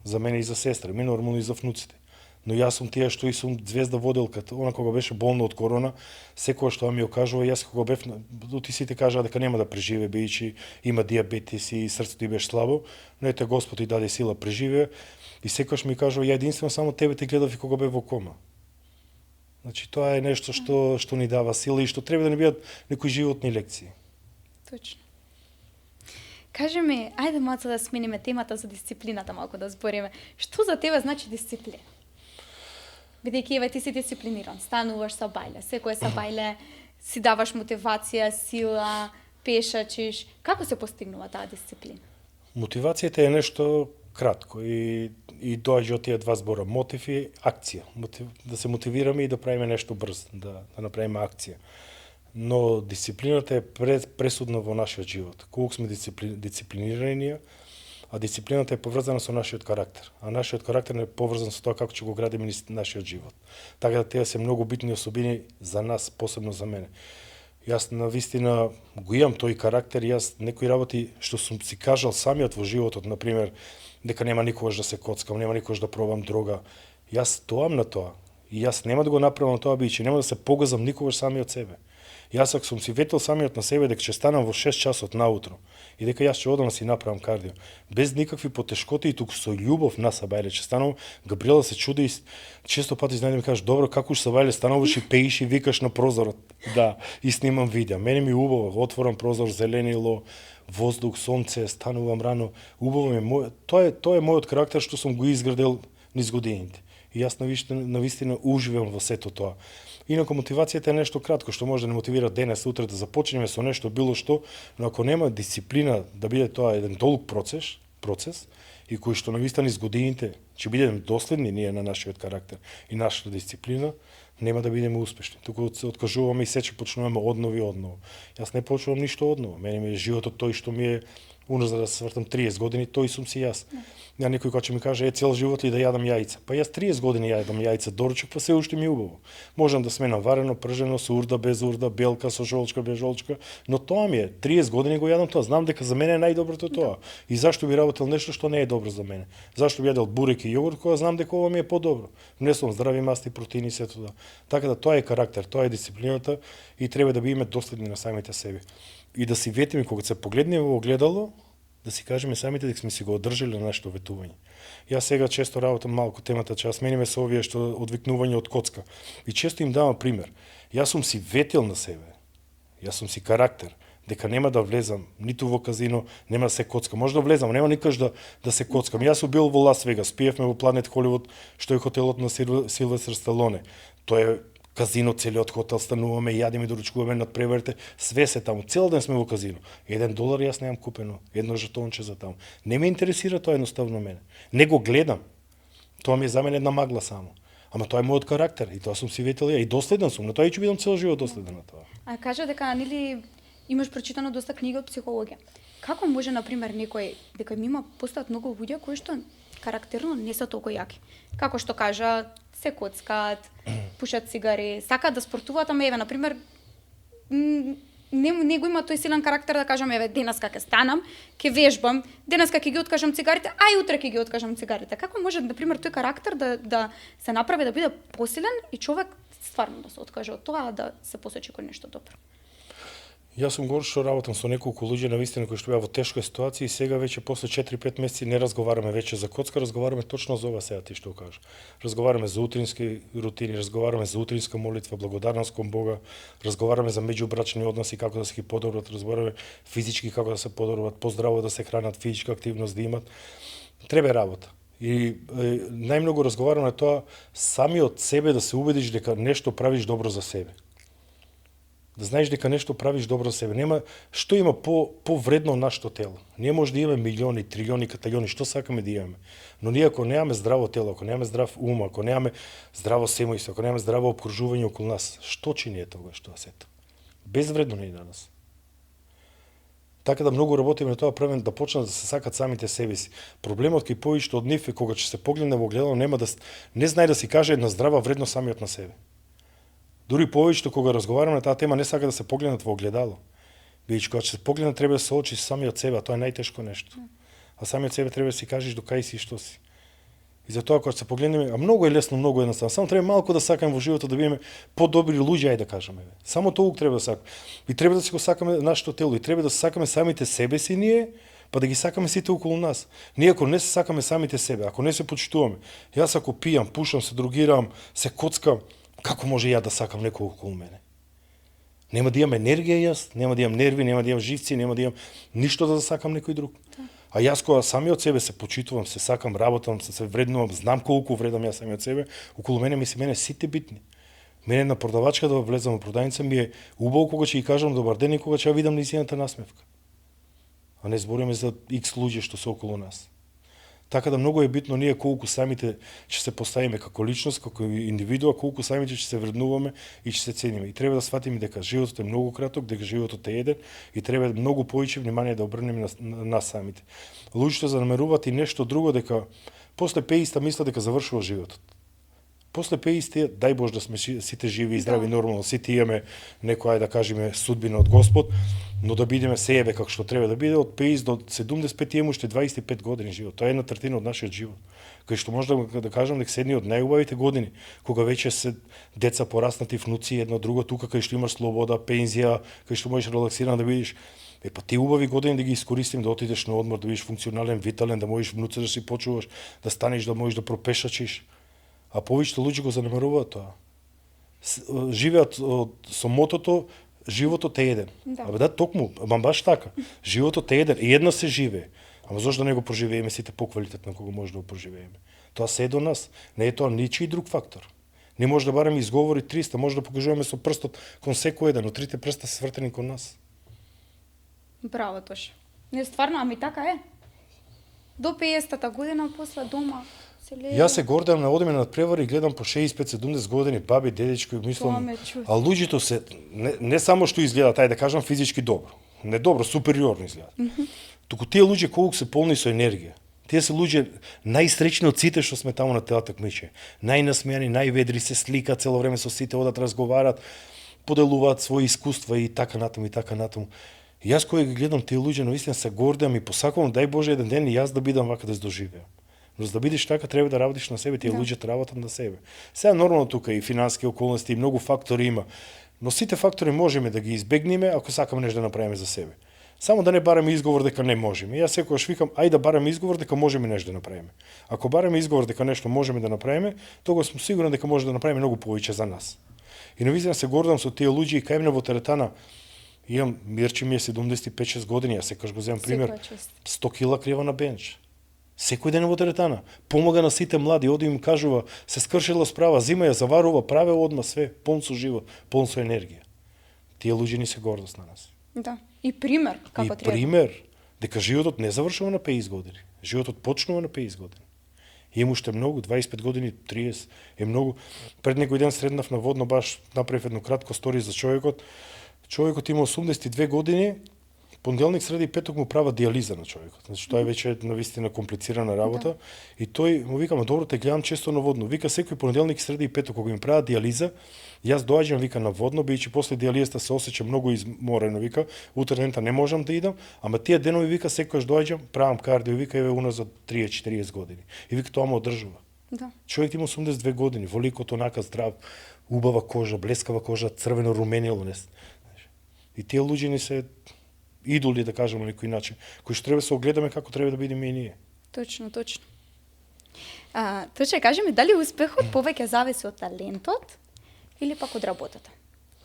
За мене и за сестра, ми нормално и за внуците. Но јас сум тие што и сум звезда воделката. Она кога беше болна од корона, секогаш што ми ја кажува, јас кога бев, ти сите кажаа дека нема да преживее, бидејќи има диабетис и срцето и беше слабо, но ете Господ и даде сила преживее. И секогаш ми кажува, ја единствено само тебе те гледав и кога бев во кома. Значи тоа е нешто што ни дава сила и што треба да ни бидат некои животни лекции. Точно. Кажи ми, ајде малку да смениме темата за дисциплината, малку да збориме. Што за тебе значи дисциплина? Бидејќи еве ти си дисциплиниран, стануваш са бајле, секој са бајле, си даваш мотивација, сила, пешачиш. Како се постигнува таа дисциплина? Мотивацијата е нешто кратко и доаѓа од тие два збора, мотив и акција. Да се мотивираме и да правиме нешто брзо, да направиме акција. Но дисциплината е пресудна во нашиот живот. Колку сме дисциплинирани ние, а дисциплината е поврзана со нашиот карактер. А нашиот карактер е поврзан со тоа како ќе го градиме нашиот живот. Така да тие се многу битни особини за нас, посебно за мене. Јас навистина го имам тој карактер, јас некои работи што сум си кажал самиот во животот, например, дека нема никогаш да се коцкам, нема никогаш да пробам дрога. Јас стоам на тоа. И јас нема да го направам тоа биче, нема да се погазам никогаш самиот себе. Јас ако сум си ветил самиот на себе дека ќе станам во 6 часот наутро и дека јас ќе одам да си направам кардио, без никакви потешкоти и туку со љубов на сабајле ќе станам, Габриела се чуди и често пати знаеш да ми кажеш, добро, како ш сабајле стануваш и пеиш и викаш на прозорот. Да, и снимам видеа. Мене ми убаво, отворам прозор, зеленило, воздух, сонце, станувам рано. Убаво ми, тоа е мојот карактер што сум го изградил низ годините. И јас навистина уживам во сето тоа. Инаку мотивацијата е нешто кратко што може да не мотивира денес, утре да започнеме со нешто било што, но ако нема дисциплина да биде тоа еден долг процес и кој што навистина низ годините ќе бидеме доследни ние на нашиот карактер и нашата дисциплина, нема да бидеме успешни. Туку се откажуваме и сече почнуваме одново и одново. Јас не почнувам ништо одново. Мене ми е животот тој што ми е уназад да се свртам 30 години, тој сум си јас. Ја некој кој ќе ми каже, цел живот ли да јадам јајца. Па јас 30 години јадам јајца, доручок, па се уште ми е убаво. Можам да сменам варено, пржено, со урда, без урда, белка, со жолчка, без жолчка, но тоа ми е. 30 години го јадам тоа, знам дека за мене е најдоброто тоа. И зашто би работел нешто што не е добро за мене? Зашто би јадел бурек и јогурт кога знам дека ова ми е подобро? Внесувам здрави масти, протеини, сето тоа. Така да тоа е карактер, тоа е дисциплината и треба да бидеме доследни на самите себе. И да си ветиме кога се погледнеме во огледало, да си кажеме самите дека сме си го одржали на нашето ветување. Јас сега често работам малку темата, че јас смениме со овие што одвикнување од коцка. И често им давам пример. Јас сум си ветил на себе. Јас сум си карактер дека нема да влезам ниту во казино, нема да се коцкам. Може да влезам, нема никаш да се коцкам. Јас сум бил во Лас Вегас, пиевме во Планет Холивуд, што е хотелот на Силвестр Сталоне. Тоа е казино, целиот хотел, стануваме, јадиме, доручкуваме над преверите, све се таму, цел ден сме во казино. $1 јас немам купено, едно жетонче за таму. Не ме интересира тоа едноставно мене. Не го гледам. Тоа ми е за мене една магла само. Ама тоа е мојот карактер и тоа сум си ветил ја и доследен сум, на тоа и ќе бидам цел живот доследен на тоа. А кажа дека нели имаш прочитано доста книги од психологија. Како може на пример некој дека има постојат многу луѓе кои што карактерно не се толку јаки. Како што кажа, се коцкаат, пушат цигари, сакаат да спортуваат, ама еве на пример не го има тој силен карактер да кажам еве денеска ќе станам, ќе вежбам, денеска ќе ги откажам цигарите, а и утре ќе ги откажам цигарите. Како може на пример тој карактер да се направи да биде посилен и човек стварно да се откаже од тоа да се посочи кон нешто добро? Јас сум гор што работам со неколку луѓе навистина кои што беа во тешка ситуација и сега веќе после 4-5 месеци не разговараме веќе за коцка, разговараме точно за ова сега ти што кажа. Разговараме за утрински рутини, разговараме за утринска молитва, благодарност кон Бога, разговараме за меѓубрачни односи како да се ги подобрат, разговараме физички како да се подобрат, поздраво да се хранат, физичка активност да имат. Треба работа. И најмногу разговараме тоа сами од себе да се убедиш дека нешто правиш добро за себе. Да знаеш дека нешто правиш добро за себе. Нема што има повредно од нашето тело. Ние може да имаме милиони, трилиони, каталиони, што сакаме да имаме. Но ние ако немаме здраво тело, ако немаме здрав ум, ако немаме здраво семејство, ако немаме здраво обкружување околу нас, што чини е тогаш тоа сето? Безвредно не е на нас. Така да многу работиме на тоа првен да почнат да се сакат самите себе си. Проблемот кај повеќето од нив е кога ќе се погледне во огледало нема да не знае да си каже една здрава вредност самиот на себе. Дури повеќето кога разговараме на таа тема не сака да се погледнат во огледало. Бидејќи кога ќе се погледнат треба да се очи самиот себе, а тоа е најтешко нешто. А самиот себе треба да си кажеш до кај си и што си. И затоа кога се погледнеме, а многу е лесно, многу е едноставно. Само треба малку да сакаме во животот да бидеме подобри луѓе, ајде да кажеме. Само толку треба да сакаме. И треба да си го сакаме нашето тело, и треба да сакаме самите себе си ние, па да ги сакаме сите околу нас. Ние ако не се сакаме самите себе, ако не се почитуваме, јас ако пијам, пушам, се другирам, се коцкам, како може ја да сакам некој околу мене? Нема да имам енергија јас, нема да имам нерви, нема да имам живци, нема да имам ништо да сакам некој друг. А јас кога сами од себе се почитувам, се сакам, работам, се вреднувам, знам колку вредам јас сами од себе, околу мене сите битни. Мене на продавачка да влезам во продајница ми е убаво кога ќе ја кажам добар ден и кога ќе ја видам нејзината насмевка. А не збориме за X луѓе што се околу нас. Така да многу е битно ние колку самите ќе се поставиме како личност, како индивидуа, колку самите ќе се вреднуваме и ќе се цениме. И треба да сватиме дека животот е многу краток, дека животот е еден и треба многу повеќе внимание да обрнеме на нас самите. Луѓето занемеруваат и нешто друго, дека после 50 мислат дека завршува животот. После 50, дај Боже да сме сите живи и здрави, нормално, сите имаме некоја, да кажеме, судбина од Господ, но да бидеме себе како што треба да биде, од 50 до 75 имаме уште 25 години живот. Тоа е 1/3 од нашиот живот. Кај што може да кажам дека се едни од најубавите години, кога веќе се деца пораснати, внуци, едно друго, тука кај што имаш слобода, пензија, кај што можеш релаксирано да видиш. Па тие убави години да ги искористим, да отидеш на одмор, да бидеш функционален, витален, да можеш внуци да си почуваш, да станеш, да можеш да пропешачиш. А повеќето луѓе го занемаруваат тоа. Живеат со мотото животот е еден. Абе да, токму, баш така. Животот е еден, и една се живее. Ама зошто да не го проживееме сите поквалитетно кога може да го проживееме? Тоа се е до нас. Не е тоа ничи друг фактор. Не може да бараме изговори 300, може да покажуваме со прстот кон секој еден, но трите прста се свртени кон нас. Браво, Тоше. Не, стварно, ами така е. До 50-та година после дома. Јас се гордам на одиме на превари и гледам по 65-70 години баби, дедичко и мислам, а луѓето се не само што изгледаат, ајде да кажам физички добро, не добро, супериорно изгледаат. Туку тие луѓе колку се полни со енергија. Тие се луѓе најстречни од сите што сме таму на тела такмиче. Најнасмејани, најведри, се сликаат цело време со сите, одат разговарат, поделуваат своји искуства и така натаму и така натаму. И јас кога ги гледам тие луѓе, навистина се гордам и посакувам дај Боже еден ден и јас да бидам вака да доживеам. Но за да бидеш така треба да работиш на себе, тие луѓето работат на себе. Сега нормално тука и финански околности и многу фактори има, но сите фактори можеме да ги избегнеме ако сакаме нешто да направиме за себе. Само да не бараме изговор дека не можеме. Јас секогаш викам ајде да бараме изговор дека можеме нешто да направиме. Ако бараме изговор дека нешто можеме да направиме, тогаш сум сигурен дека може да направиме многу повеќе за нас. И навистина се гордам со тие луѓе и кај во теретана. Имам Мирче ми е 75-6 години, јас секогаш го земам пример. 100 кила крива на бенч. Секој ден во теретана. Помага на сите млади, оди им кажува, се скршила справа, зима ја заварува, праве одма све, полн со живот, полн со енергија. Тие луѓе ни се гордост на нас. Да. И пример како и треба. И пример дека животот не завршува на 50 години. Животот почнува на 50 години. Има уште многу, 25 години, 30 е многу. Пред некој ден среднав на водно, баш направив едно кратко стори за човекот. Човекот има 82 години, понеделник, среда и петок му прават диализа на човекот. Значи тоа е веќе навистина комплицирана работа. И тој му вика, добро, те гледам често на водно. Вика секој понеделник, среда и петок кога им прават диализа, јас доаѓам вика на водно, бидејќи после диализата се осеќам многу изморено, вика, утре дента не можам да идам, ама тие денови вика секогаш доаѓам, правам кардио, вика еве уназад 30-40 години. И вика тоа ме одржува. Да. Човек има 82 години, во ликот онака здрав, убава кожа, блескава кожа, црвено руменило, не. И тие луѓе ни се идоли, да кажеме на некој начин, кои што треба да се огледаме како треба да бидеме и ние. Точно, точно. Точно, кажи ми, дали успехот повеќе зависи од талентот или пак од работата?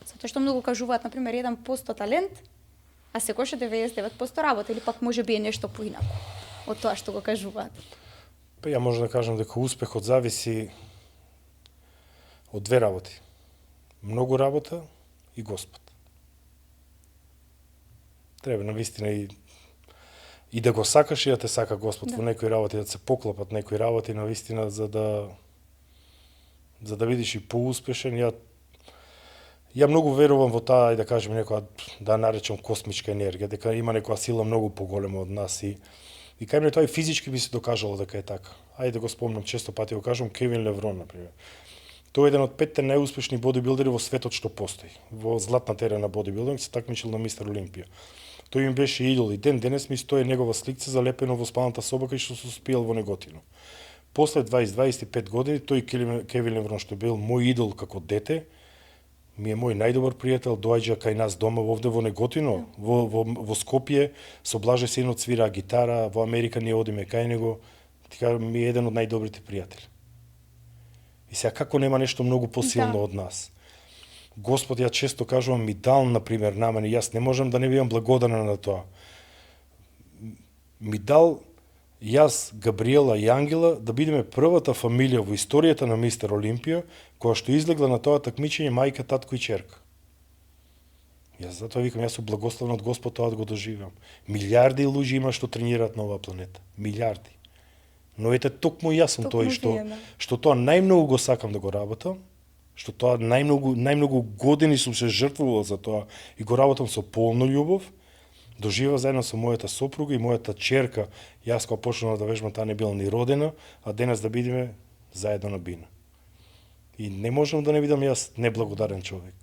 Затоа што многу кажуваат, например, 1% талент, а секојаш 99% работа, или пак може би е нешто поинако од тоа што го кажуваат? Па ја можам да кажам дека успехот зависи од две работи. Многу работа и Господ. Треба навистина и да го сакаш и да те сака Господ во некои работи, да се поклопат некои работи навистина за да бидеш и поуспешен. Ја многу верувам во таа, да кажеме некоја, да наречам космичка енергија, дека има некоја сила многу поголема од нас и кај мене тоа и физички би се докажало дека е така. Ајде да го спомнам, често пати го кажам, Кевин Леврон, например. Тој е еден од 5 најуспешни бодибилдери во светот што постои. Во златната ера на бодибилдинг се такмичил на Мистер Олимпија. Тој им беше идол и ден денес ми стои негова сликца залепено во спалната соба кај што се спиел во Неготино. После 20-25 години тој Кевин Леврон што бил мој идол како дете, ми е мој најдобар пријател, доаѓа кај нас дома овде во Неготино, во Скопје, со Блаже синот свира гитара, во Америка ние одиме кај него, така ми е еден од најдобрите пријатели. И сега како нема нешто многу посилно од нас. Господ, ја често кажувам, ми дал, например, на мене, јас не можам да не бидам благодарен на тоа. Ми дал јас, Габриела и Ангела да бидеме првата фамилија во историјата на Мистер Олимпија која што излегла на тоа такмичење мајка, татко и черка. Јас затоа викам, јас сум благословен од Господ тоа да го доживам. Милиарди луѓе има што тренираат на оваа планета. Милиарди. Но ете токму јас сум тој што тоа најмногу го сакам да го работам, што тоа најмногу години сум се жртвувал за тоа и го работам со полна љубов. Доживав заедно со мојата сопруга и мојата черка. Јас кога почнав да вежбам, таа не била ни родена, а денес да бидеме заедно на бина. И не можам да не бидам јас неблагодарен човек.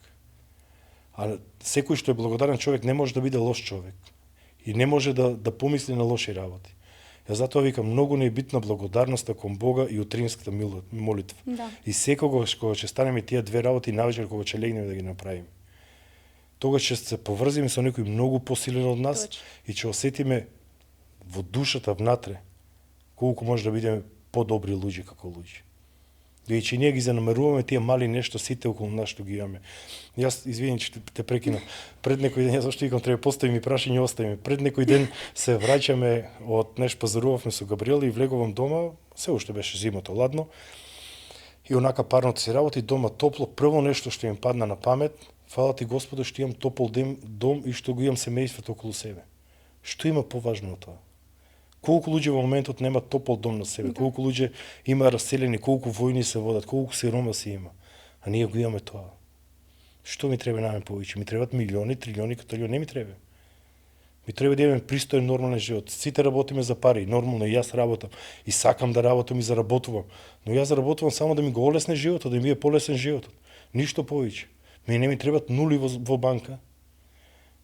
А секој што е благодарен човек не може да биде лош човек. И не може да помисли на лоши работи. Ја затоа викам, многу не е битна благодарноста кон Бога и утринската молитва. Да. И секогаш кога ќе станеме тие две работи навечер кога ќе легнеме да ги направиме. Тогаш ќе се поврзиме со некој многу посилен од нас. Точно. И ќе осетиме во душата внатре колку може да бидеме подобри луѓе како луѓе. Бидејќи ние ги занамеруваме тие мали нешто сите околу нас што ги имаме. Јас извини че те прекинав. Пред некој ден, зашто викам треба постави ми прашање, остави ми. Пред некој ден се враќаме од пазарувавме со Габриела и влегувам дома, се уште беше зимото ладно. И онака парното си работи, дома топло, прво нешто што им падна на памет, фала ти Господе што имам топол дом и што го имам семејството околу себе. Што има поважно од тоа? Колку луѓе во моментот немаат топол дом на себе, колку луѓе има раселени, колку војни се водат, колку сиромаси има. А ние го имаме тоа. Што ми треба на мене повеќе? Ми требаат милиони, трилиони, каталиони, не ми треба. Ми треба да имаме пристоен нормален живот. Сите работиме за пари, нормално и јас работам. И сакам да работам и заработувам. Но јас заработувам само да ми го олесне животот, да ми биде полесен животот. Ништо повеќе. Мене не ми требаат нули во банка.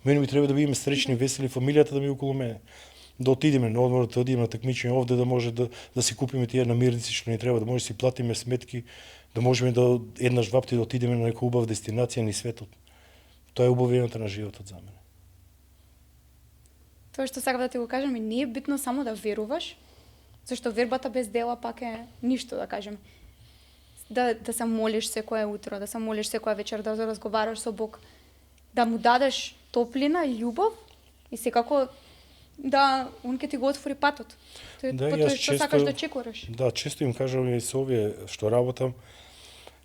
Мене ми треба да бидеме среќни, весели, фамилијата да ми околу мене. Да отидеме на одмор, да одиме на такмичење овде, да може да си купиме тие намирници што ни треба, да може да си платиме сметки, да можеме да еднаш вапти да отидеме на некоја убава дестинација низ светот. Тоа е убавината на животот за мене. Тоа што сакам да ти го кажам, не е битно само да веруваш, зашто вербата без дела пак е ништо, да кажем. Да се молиш секое утро, да се молиш секоја вечер, да разговараш со Бог, да му дадеш топлина и љубов и секако да он ќе ти го отвори патот. Да, тоа што сакаш да чекораш. Да, често им кажам и со овие што работам,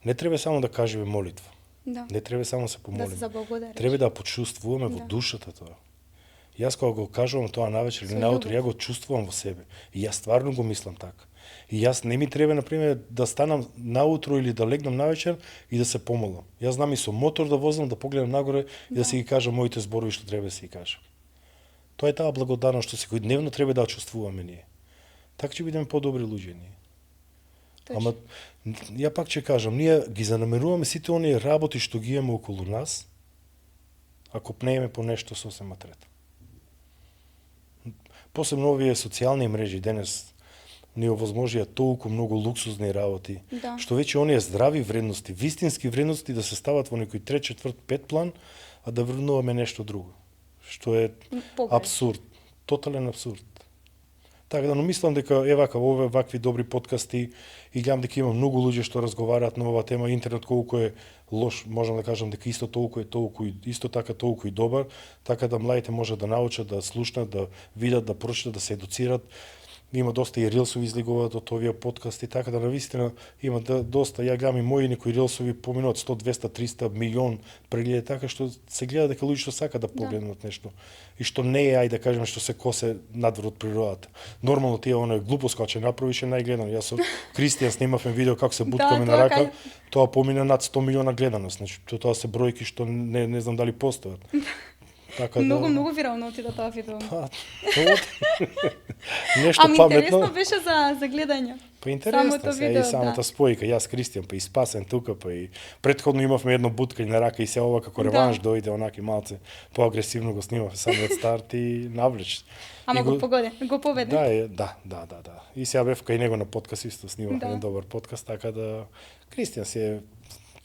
не треба само да кажеме молитва. Да. Не треба само да се помолиме. Да се заблагодариш. Треба да почувствуваме во душата тоа. Јас кога го кажувам тоа навечер или наутро, ја го чувствувам во себе. И јас стварно го мислам така. И јас не ми треба, например, да станам наутро или да легнам навечер и да се помолам. Јас знам и со мотор да возам, да погледам нагоре и да си ги кажам моите зборови што треба да си ги кажам. Тоа е таа благодарност што секојдневно треба да чувствуваме ние. Така ќе бидеме подобри луѓе ние. Ама ја пак ќе кажам, ние ги занамеруваме сите оние работи што ги имаме околу нас, ако пнееме по нешто сосема трето. Посебно овие социјални мрежи денес ни овозможија толку многу луксузни работи, што веќе оние здрави вредности, вистински вредности да се стават во некој трет, четврт, пет план, а да врнуваме нешто друго. Што е апсурд, тотален апсурд. Така да, но мислам дека овие вакви добри подкасти и гледам дека има многу луѓе што разговараат на оваа тема, интернет колку е лош, можам да кажам дека исто така толку и добар, така да младите можат да научат, да слушнат, да видат, да прочитат, да се едуцират. Има доста и рилсови излегуваат од овие подкасти, така да навистина има доста. Ја гледам и мои некои рилсови поминуваат 100, 200, 300 милион прегледи, така што се гледа дека луѓе што сакаат да погледнат нешто и што не е, ајде да кажеме, што се косе надвор од природата. Нормално тие оној глупост кога ќе направиш е најгледано. Јас со Кристијан снимавме видео како се буткаме на рака, тоа помина над 100 милиона гледаност. Значи тоа се бројки што не знам дали постојат. Така многу вирално отида тоа видео. Нешто паметно. Интересно беше за гледање. Па интересно се и самата спојка, јас Кристијан, па и Спасен тука, па и предходно имавме едно буткање на рака и се ова како реванш дојде онаки малце поагресивно го снимавме самиот старт и навлеч. Ама го погоди, го победи. Да. И сега бев кај него на подкаст исто снимавме еден добар подкаст, така да Кристијан си е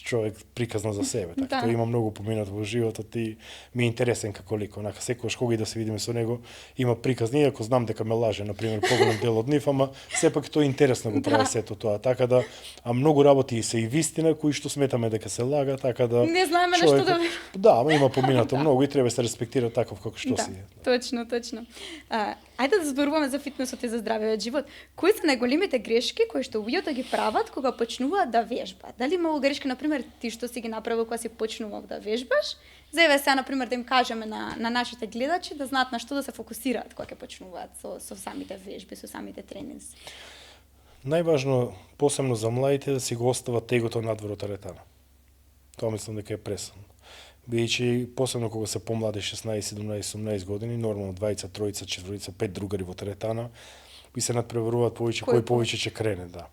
човек приказна за себе, така. Тој има многу поминат во животот и ми е интересен како лик, онака секогаш кога и да се видиме со него, има приказни, иако знам дека ме лаже, на пример, поголем дел од нив, ама сепак тоа интересно го прави сето тоа, така да, а многу работи се и вистина кои што сметаме дека се лага, така да не знаеме нешто да. Да, ама има поминато многу и треба да се респектира таков како што си е. Точно. Ајде да зборуваме за фитнесот и за здравиот живот. Кои се најголемите грешки кои што луѓето ги прават кога почнуваат да вежбаат? Дали имало грешки, например, ти што си ги направил кога си почнувал да вежбаш? За еве сега, например, да им кажеме на нашите гледачи да знаат на што да се фокусираат кога ќе почнуваат со самите вежби, со самите тренинзи. Најважно, посебно за младите, да си го остават тегото надвор од теретана. Тоа мислам дека е пресудно. Бидејќи посебно кога се помлади 16, 17, 18 години, нормално 20, 3, 4, 5 другари во теретана, и се надпреваруваат повеќе кој повеќе ќе крене, да.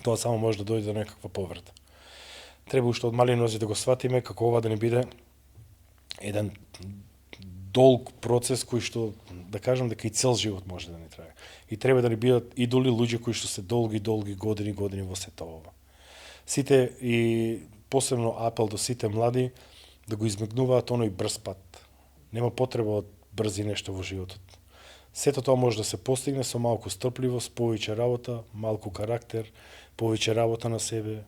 Тоа само може да дојде до некаква повреда. Треба уште од мали нози да го сватиме како ова да не биде еден долг процес кој што, да кажам дека и цел живот може да ни трае. И треба да ни бидат идоли луѓе кои што се долги години во сето ова. Сите и посебно апел до сите млади да го измегнуваат оној брз пат. Нема потреба од брзи нешто во животот. Сето тоа може да се постигне со малку стрпливост, повеќе работа, малку карактер, повеќе работа на себе,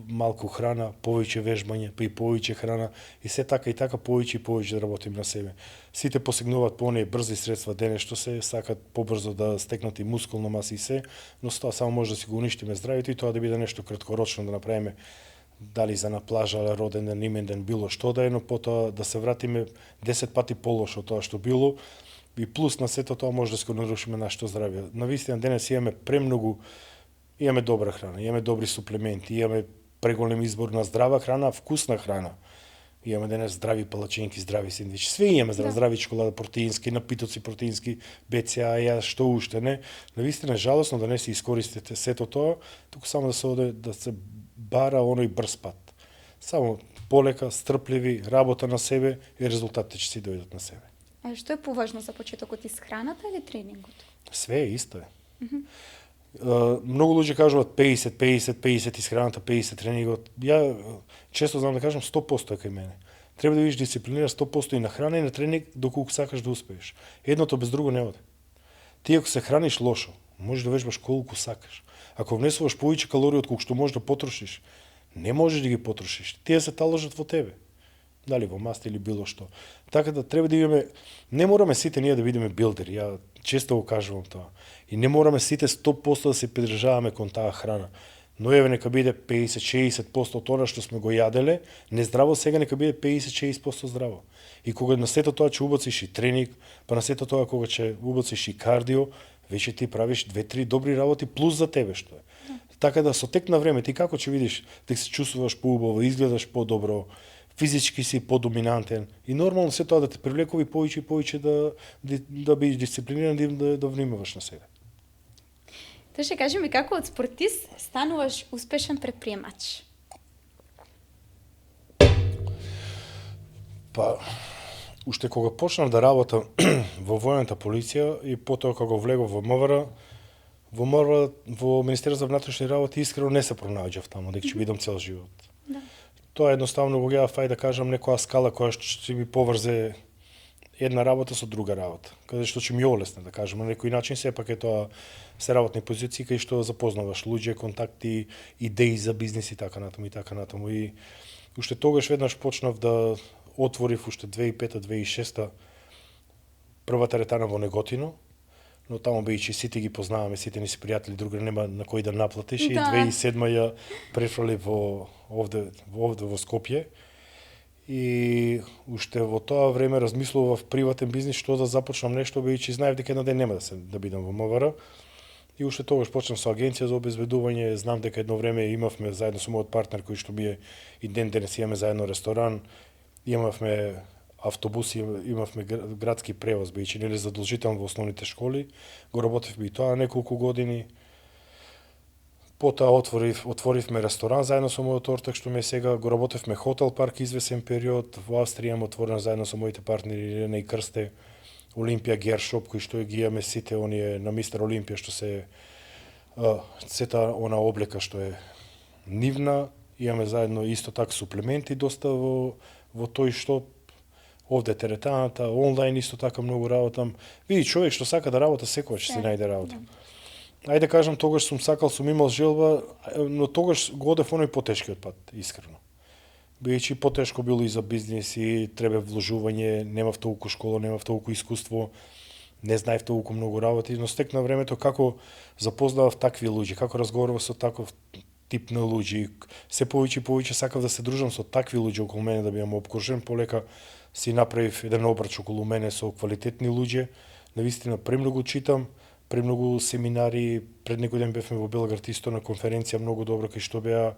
малку храна, повеќе вежбање, па и повеќе храна, и се така и така повеќе и повеќе да работим на себе. Сите посегнуваат по оние брзи средства денес што се сакат побрзо да стекнат и мускулна маса и се, но со тоа само може да си го уништиме здравјето и тоа да биде нешто краткорочно да направиме, дали за на плажа, роден ден, имен ден, било што да е, но потоа да се вратиме 10 пати полошо тоа што било, и плюс на сето тоа може да се нарушиме нашето здравје. Навистина денес имаме премногу, имаме добра храна, имаме добри суплементи, имаме преголем избор на здрава храна, вкусна храна. Имаме денес здрави палачинки, здрави сендвичи, све имаме, здрави чоколада протеински, напитоци протеински, БЦА, ја што уште не. Навистина жалосно да не се искористите сето тоа, туку само да се оде да се бара оној брз пат. Само полека, стрпливи, работа на себе и резултатите ќе си дојдат на себе. А што е поважно за почетокот, исхраната или тренингот? Све е исто е. Многу луѓе кажуваат 50 исхраната, 50 тренингот. Ја често знам да кажам 100% е кај мене. Треба да бидеш дисциплиниран 100% и на храна и на тренинг доколку сакаш да успееш. Едното без друго не оде. Ти ако се храниш лошо, можеш да вежбаш колку сакаш. Ако внесуваш повеќе калории од колку што можеш да потрошиш, не можеш да ги потрошиш. Тие се таложат во тебе. Дали во маст или било што. Така да треба да имаме, не мораме сите ние да бидеме билдери, ја често го кажувам тоа. И не мораме сите 100% да се придржаваме кон таа храна. Но еве нека биде 50-60% од тоа што сме го јаделе, нездраво, сега нека биде 50-60% здраво. И кога на сето тоа ќе убациш и тренинг, па на сето тоа кога ќе убациш и кардио, веќе ти правиш 2-3 добри работи плюс за тебе што е. Така да со тек на време ти како ќе видиш дека се чувствуваш поубаво, изгледаш подобро, физички си подоминантен и нормално се тоа да те привлекува и повеќе да бидеш дисциплиниран и да внимаваш на себе. Тоа ще кажи ми како од спортист стануваш успешен предприемач? Па, уште кога почнав да работам во војната полиција и потоа кога влегов во МВР, во Министерството за внатрешни работи искрено не се пронаоѓав таму дека ќе бидам цел живот. Да. Тоа едноставно го гледав, да кажам, некоја скала која ќе ми поврзе една работа со друга работа, каде што ќе ми олесне, да кажем, на некој начин сепак е тоа се работни позиции кај што запознаваш луѓе, контакти, идеи за бизнис и така натаму и така натаму. И уште тогаш веднаш почнав да отворив уште 2005-2006 првата ретана во Неготино, но таму бејќи сите ги познаваме, сите ни се пријатели, другари нема на кој да наплатиш, и 2007 ја префрали овде во Скопје. И уште во тоа време размислував приватен бизнис што да започнам нешто, бејќи знаев дека еден ден нема да бидам во МВР. И уште тогаш почнав со агенција за обезбедување, знам дека едно време имавме заедно со мојот партнер кој што бие и денес имаме заедно ресторан, имавме автобуси, имавме градски превоз, бејќи нели задолжително во основните школи. Го работевме и тоа неколку години. Потоа отворивме ресторан заедно со мојот ортак што ме сега, го работевме хотел парк извесен период, во Австрија имам отворен заедно со моите партнери Ирена и Крсте, Олимпија Гершоп, кој што ги имаме сите оние на Мистер Олимпија што се сета она облека што е нивна, имаме заедно исто така суплементи доста во тој што овде теретаната, онлайн исто така многу работам. Види, човек што сака да работа секогаш ќе си најде работа. Ајде кажам, тогаш сум имал желба, но тогаш го одев оној потешкиот пат, искрено. Бидејќи потешко било и за бизнис, и треба вложување, немав толку школа, немав толку искуство, не знаев толку многу работи, но стекна времето како запознавав такви луѓе, како разговарав со таков тип на луѓе. Се повеќе и повеќе сакав да се дружам со такви луѓе околу мене, да бидам обкружен, полека си направив еден обрач околу мене со квалитетни луѓе. Навистина премногу читам, премногу семинари, пред некој ден бевме во Белград исто на конференција многу добра, кај што беа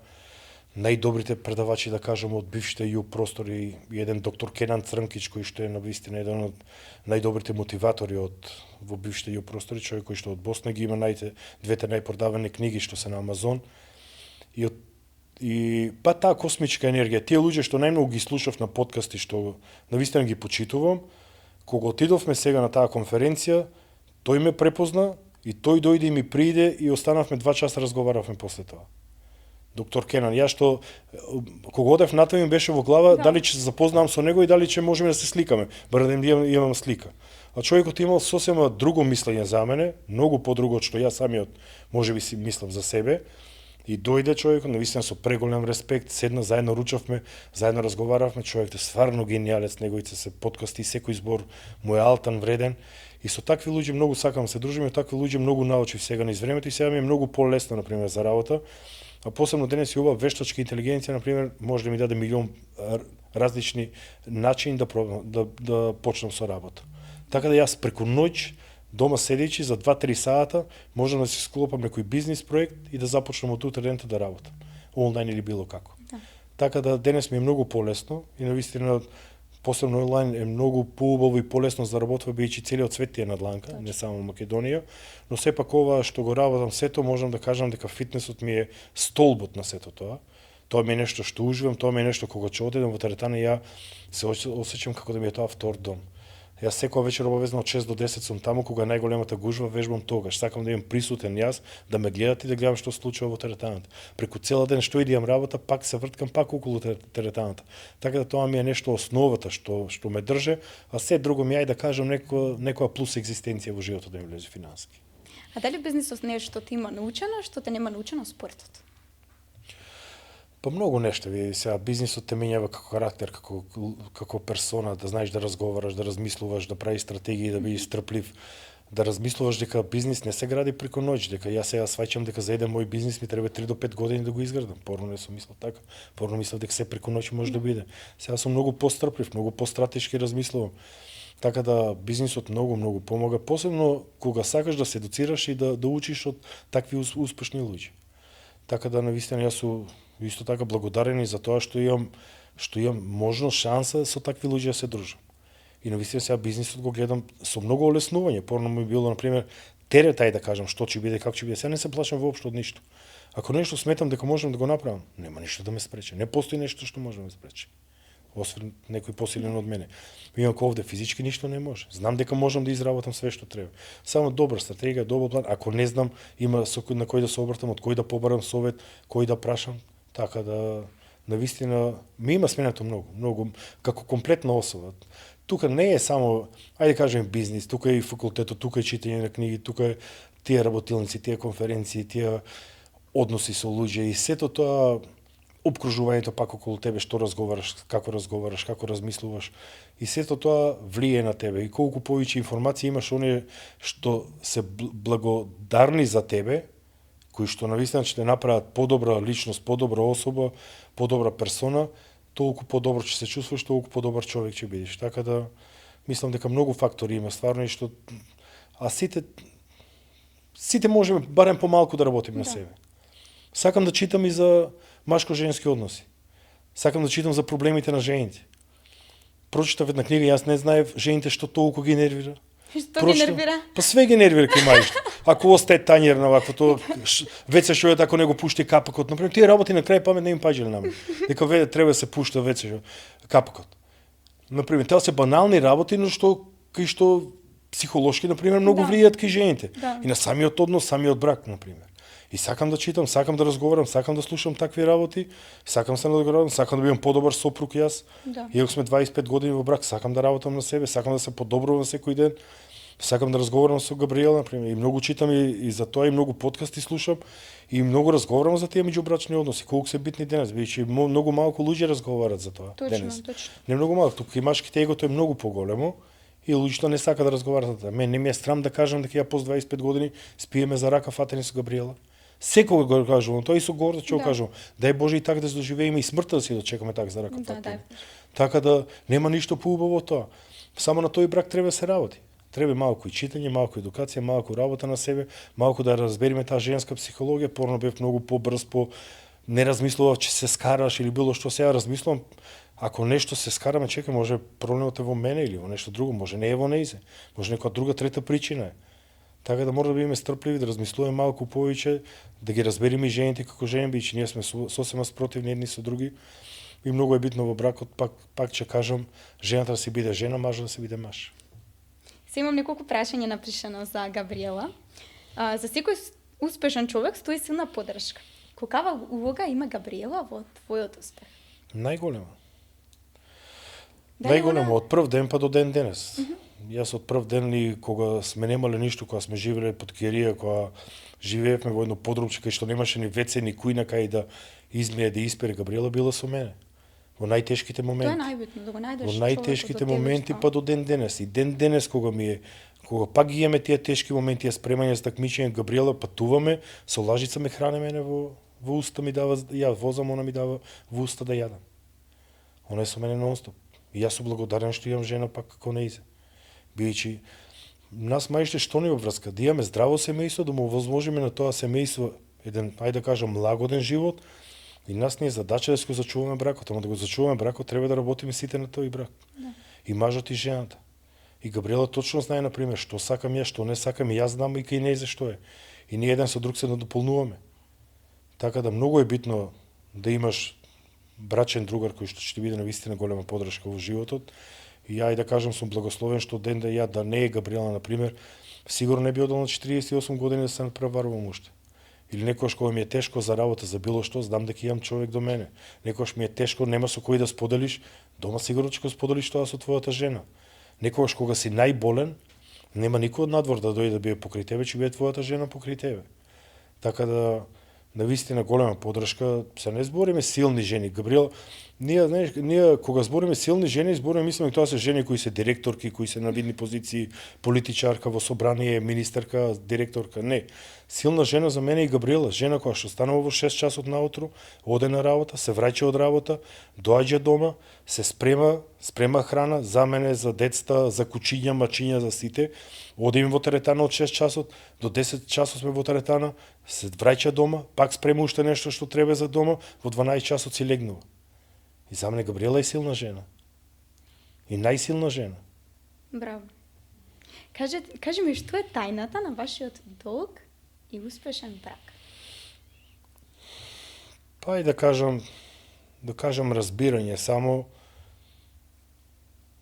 најдобрите предавачи, да кажам, од бившите ЈУ простори, и еден доктор Кенан Црнкич, кој што е навистина еден од најдобрите мотиватори во бившите ЈУ простори, човек кој што од Босна ги има двете најпродавани книги што се на Амазон. И па таа космичка енергија, тие луѓе што најмногу ги слушав на подкасти, што навистина ги почитувам, кога отидовме сега на таа конференција, тој ме препозна и тој дојде и ми прииде и останавме 2 часа разговаравме после тоа. Доктор Кенан, ја што кога одев натаму ми беше во глава дали ќе се запознавам со него и дали ќе можеме да се сликаме, барем да имам слика. А човекот имал сосема друго мислење за мене, многу подруго од што ја самиот можеби си мислам за себе. И дојде човекот, навистина со преголем респект, седна, заедно ручавме, заедно разговаравме, човекот е стварно гениалец, неговите се подкасти, секој збор му е алтан, вреден. И со такви луѓе многу сакам се дружиме, такви луѓе многу научив сега низ времето и сега ми е многу полесно, например, за работа. А посебно денес и ова вештачка интелигенција, например, може да ми даде милион различни начини да почнам со работа. Така да јас преку ноќ, дома седејќи за 2-3 сата, можам да си склопам некој бизнис проект и да започнам од утре дента да работам, онлайн или било како. Да. Така да денес ми е многу полесно и навистина посебно онлайн е многу поубаво и полесно за работа, бидејќи целиот свет е на дланка, не само Македонија, но сепак ова што го работам сето, можам да кажам дека фитнесот ми е столбот на сето тоа. Тоа ми е нешто што уживам, тоа ми е нешто кога ќе одидам во теретана, ја се осеќам како да ми е тоа втор дом. Јас секоја вечер обавезно од 6 до 10 сум таму, кога најголемата гужва вежбам тогаш. Сакам да имам присутен јас, да ме гледат и да гледам што случува во теретаната. Преку цел ден што идам работа, пак се врткам пак околу теретаната. Така да тоа ми е нешто основата што ме држе, а се друго ми е да кажам некоја плюс екзистенција во животот да ми влезе финансиски. А дали бизнисот не е што ти има научено, што те нема научено спортот? Па многу нешто, види, сега бизнисот те менјава како карактер, како персона, да знаеш да разговараш, да размислуваш, да правиш стратегии, да бидеш стрплив, да размислуваш дека бизнис не се гради преку ноќ, дека јас сега сваќам дека за еден мој бизнис ми треба 3 до 5 години да го изградам. Порано не сум мислел така. Порано мислев дека се преку ноќ може да биде. Сега сум многу пострплив, многу постратешки размислувам. Така да бизнисот многу помага, посебно кога сакаш да се едуцираш и да учиш од такви успешни луѓе. Така да навистина јас сум исто така благодарен и за тоа што имам можност, шанса со такви луѓе да се дружам. И навистина сега бизнисот го гледам со многу олеснување. Порано ми било на пример терет, да кажам, што ќе биде, како ќе биде. Сега не се плашам воопшто од ништо. Ако нешто сметам дека можам да го направам, нема ништо да ме спречи. Не постои нешто што може да ме спречи. Освен некој посилен од мене. Иако овде физички ништо не може. Знам дека можам да изработам све што треба. Само добра стратегија, добар план. Ако не знам, има на кој да се обратам, од кој да побарам совет, кој да прашам. Така да, навистина, ми има сменето многу, како комплетна особа. Тука не е само, ајде кажем, бизнис, тука е и факултетот, тука е читање на книги, тука е тие работилници, тие конференции, тие односи со луѓе и сето тоа обкружувањето пак околу тебе, што разговараш, како размислуваш и сето тоа влие на тебе. И колку повеќе информации имаш, оние што се благодарни за тебе, кои што навистина ќе те направат подобра личност, подобра особа, подобра персона, толку подобро ќе се чувствуваш, толку подобар човек ќе бидеш. Така да мислам дека многу фактори има стварно и што сите можеме барем помалку да работиме на себе. Сакам да читам и за машко-женски односи. Сакам да читам за проблемите на жените. Прочитав една книга, јас не знаев жените што толку ги нервира. Што ги нервира? Па све ги нервира кај мајшто. Ако остае тањер на ваквото, веќе што е ако не го пушти капакот, например, тие работи на крај памет не им паѓале на мене. Дека треба да се пушта веќе капакот. Например, тоа се банални работи, но кај што психолошки, например, многу влијаат кај жените. Да. И на самиот однос, самиот брак, например. И сакам да читам, сакам да разговарам, сакам да слушам такви работи, сакам се да разговарам, сакам да бидам подобар сопруг јас. Да. Иако сме 25 години во брак, сакам да работам на себе, сакам да се подобрувам секој ден. Сакам да разговарам со Габриела, например, и многу читам и за тоа и многу подкасти слушам и многу разговарам за тие меѓубрачни односи, колку се битни денес, бидејќи многу малку луѓе разговарат за тоа денес. Точно. Не многу малку, тука и машките егото е многу поголемо и луѓето не сака да разговарат за тоа. Мен не ми е срам да кажам дека ја после 25 години спиеме за рака фатени со Габриела. Секогаш го кажувам, тоа и со гордост ќе го кажувам. Дај Боже и така да се доживееме и смртта да си дочекаме така за рака фатени. Така да нема ништо поубаво тоа. Само на тој брак треба да се работи. Треба малку и читање, малку едукација, малку работа на себе, малку да разбереме таа женска психологија. Порано бев многу побрз, не размислував че се скараш или било што. Сега размислувам, ако нешто се скараме, чекај, може проблемот е во мене или во нешто друго, може не е во нејзе, може некоја друга трета причина е. Така да мора да бидеме стрпливи, да размислуваме малку повеќе, да ги разбереме и жените како жени, бидејќи ние сме сосема спротивни едни со други. И многу е битно во бракот, пак ќе кажам, жената да си биде жена, мажот да си биде маж. Се имам неколку прашања напишано за Габриела. За секој успешен човек стои силна поддршка. Каква улога има Габриела во твојот успех? Најголема. Дали Најголема од прв ден па до ден денес. Јас од прв ден и кога сме немале ништо, кога сме живеле под кирија, кога живеевме во едно подрумче кај што немаше ни веце, ни кујна кај да измие да испере, Габриела била со мене. Во најтешките моменти. Тоа е најбитно, да го најдеш во најтешките моменти па до ден денес. И ден денес кога пак ги имаме тие тешки моменти, ја спремање за такмичење, Габриела патуваме, со лажица ме храни мене во уста ми дава, ја возам, она ми дава во уста да јадам. Она е со мене нонстоп. И јас сум благодарен што имам жена пак како нејзе. Бидејќи нас мајште што ни обврска, да имаме здраво семејство, да му овозможиме на тоа семејство еден, ајде да кажам, лагоден живот. И нас не е задача да го зачуваме бракот, ама да го зачуваме бракот треба да работиме сите на тој брак. Да. И мажот и жената. И Габриела точно знае, например, што сакам ја, што не сакам, и јас знам и кај неј за што е. И ние еден со друг се надополнуваме. Така да многу е битно да имаш брачен другар кој што ќе ти биде навистина голема поддршка во животот. И ја и да кажам сум благословен што ден да ја да не е Габриела, например, сигурно не би одел на 48 години да се надпреварувам уште. Или некојаш кога ми е тешко за работа, за било што, знам дека имам човек до мене. Некојаш ми е тешко, нема со кој да споделиш, дома сигурно ќе го споделиш тоа со твојата жена. Некојаш кога си најболен, нема никој од надвор да дојде да биде покрај тебе, ќе биде твојата жена покрај тебе. Така да навистина голема поддршка, се не збориме силни жени. Габриела, ние кога збориме силни жени, збориме мислиме тоа се жени кои се директорки, кои се на видни позиции, политичарка во собрание, министерка, директорка, не. Силна жена за мене е Габриела, жена која што станува во 6 часот наутру, оде на работа, се враќа од работа, доаѓа дома, се спрема храна за мене, за децата, за кучиња, мачиња, за сите. Одиме во теретана од 6 часот до 10 часот сме во теретана, се враќа дома, пак спрема уште нешто што треба за дома, во 12 часот си легнува. И за мене Габриела е силна жена. И најсилна жена. Браво. Кажи ми, што е тајната на вашиот долг и успешен брак? Па и да кажам разбирање, само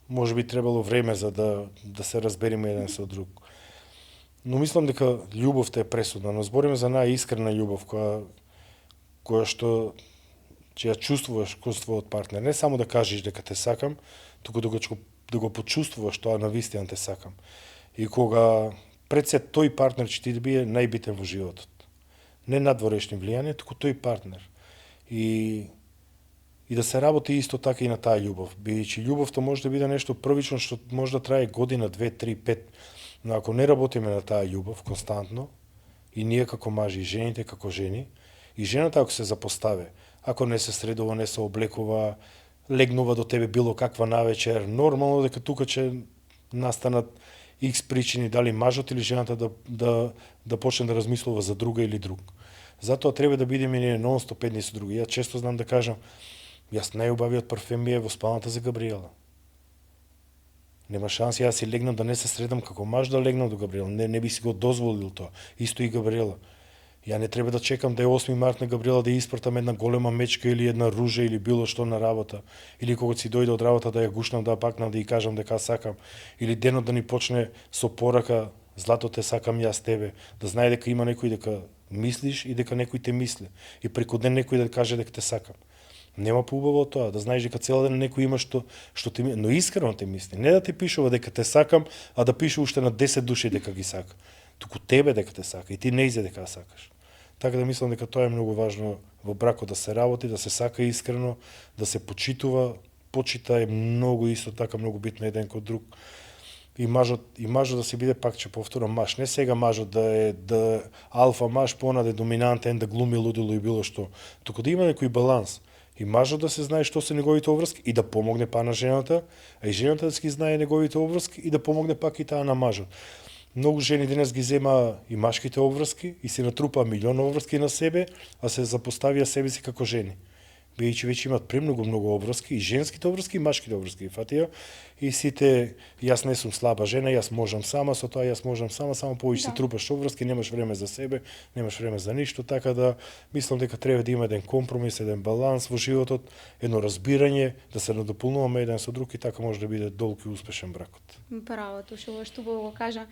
може би требало време за да се разбереме еден со друг. Но мислам дека љубовта е пресудна, но збориме за најискрена љубов која што ќе ја чувствуваш кон својот партнер. Не само да кажеш дека те сакам, туку да го почувствуваш тоа навистина те сакам. И кога пред се тој партнер ќе ти биде најбитен во животот. Не надворешни влијанија, туку тој партнер. И да се работи исто така и на таа љубов. Бидејќи љубовта може да биде нешто првично што може да трае година, 2, 3, 5. Но ако не работиме на таа љубов константно, и ние како мажи, и жените како жени, и жената ако се запостави, ако не се средува, не се облекува, легнува до тебе било каква навечер, нормално дека тука ќе настанат X причини, дали мажот или жената да почне да размислува за друга или друг. Затоа треба да бидеме ние нон-стоп едни со други. Ја често знам да кажам, јас најубавиот парфем ми е во спалната за Габриела. Нема шанси јас си легнам да не се средам како маж да легнам до Габриела. Не би си го дозволил тоа. Исто и Габриела. Ја не треба да чекам да е 8 март на Габриела да ја испратам една голема мечка или една ружа или било што на работа. Или кога си дојде од работа да ја гушнам, да ја пакнам, да ја кажам дека сакам. Или денот да ни почне со порака, злато те сакам јас тебе. Да знае дека има некој дека мислиш и дека некој те мисли. И преку ден некој да каже дека те сакам. Нема поубаво тоа, да знаеш дека цел ден некој има што те но искрено те мисли. Не да ти пишува дека те сакам, а да пише уште на 10 души дека ги сака. Туку тебе дека те сака и ти не изе дека сакаш. Така да мислам дека тоа е многу важно во бракот, да се работи, да се сака искрено, да се почитува. Почита е многу исто така многу битно еден кон друг. И мажот да се биде, пак ќе повторам, маж. Не сега мажот да алфа маж, понаде доминантен, да глуми лудило и било што. Туку да има некој баланс. И мажот да се знае што се неговите обврски и да помогне па на жената, а и жената да си знае неговите обврски и да помогне пак и таа на мажот. Многу жени денес ги зема и машките обврски и се натрупа милион обврски на себе, а се запоставија себе си како жени. Бидејќи веќе имат премногу обврски, и женските обврски, и машките обврски. Фатија, и сите, јас не сум слаба жена, јас можам сама, со тоа јас можам сама, само повеќе се трупаш обврски, немаш време за себе, немаш време за ништо, така да мислам дека треба да има еден компромис, еден баланс во животот, едно разбирање, да се надополнуваме еден со друг и така може да биде долг и успешен бракот. Браво, тоа што го кажа.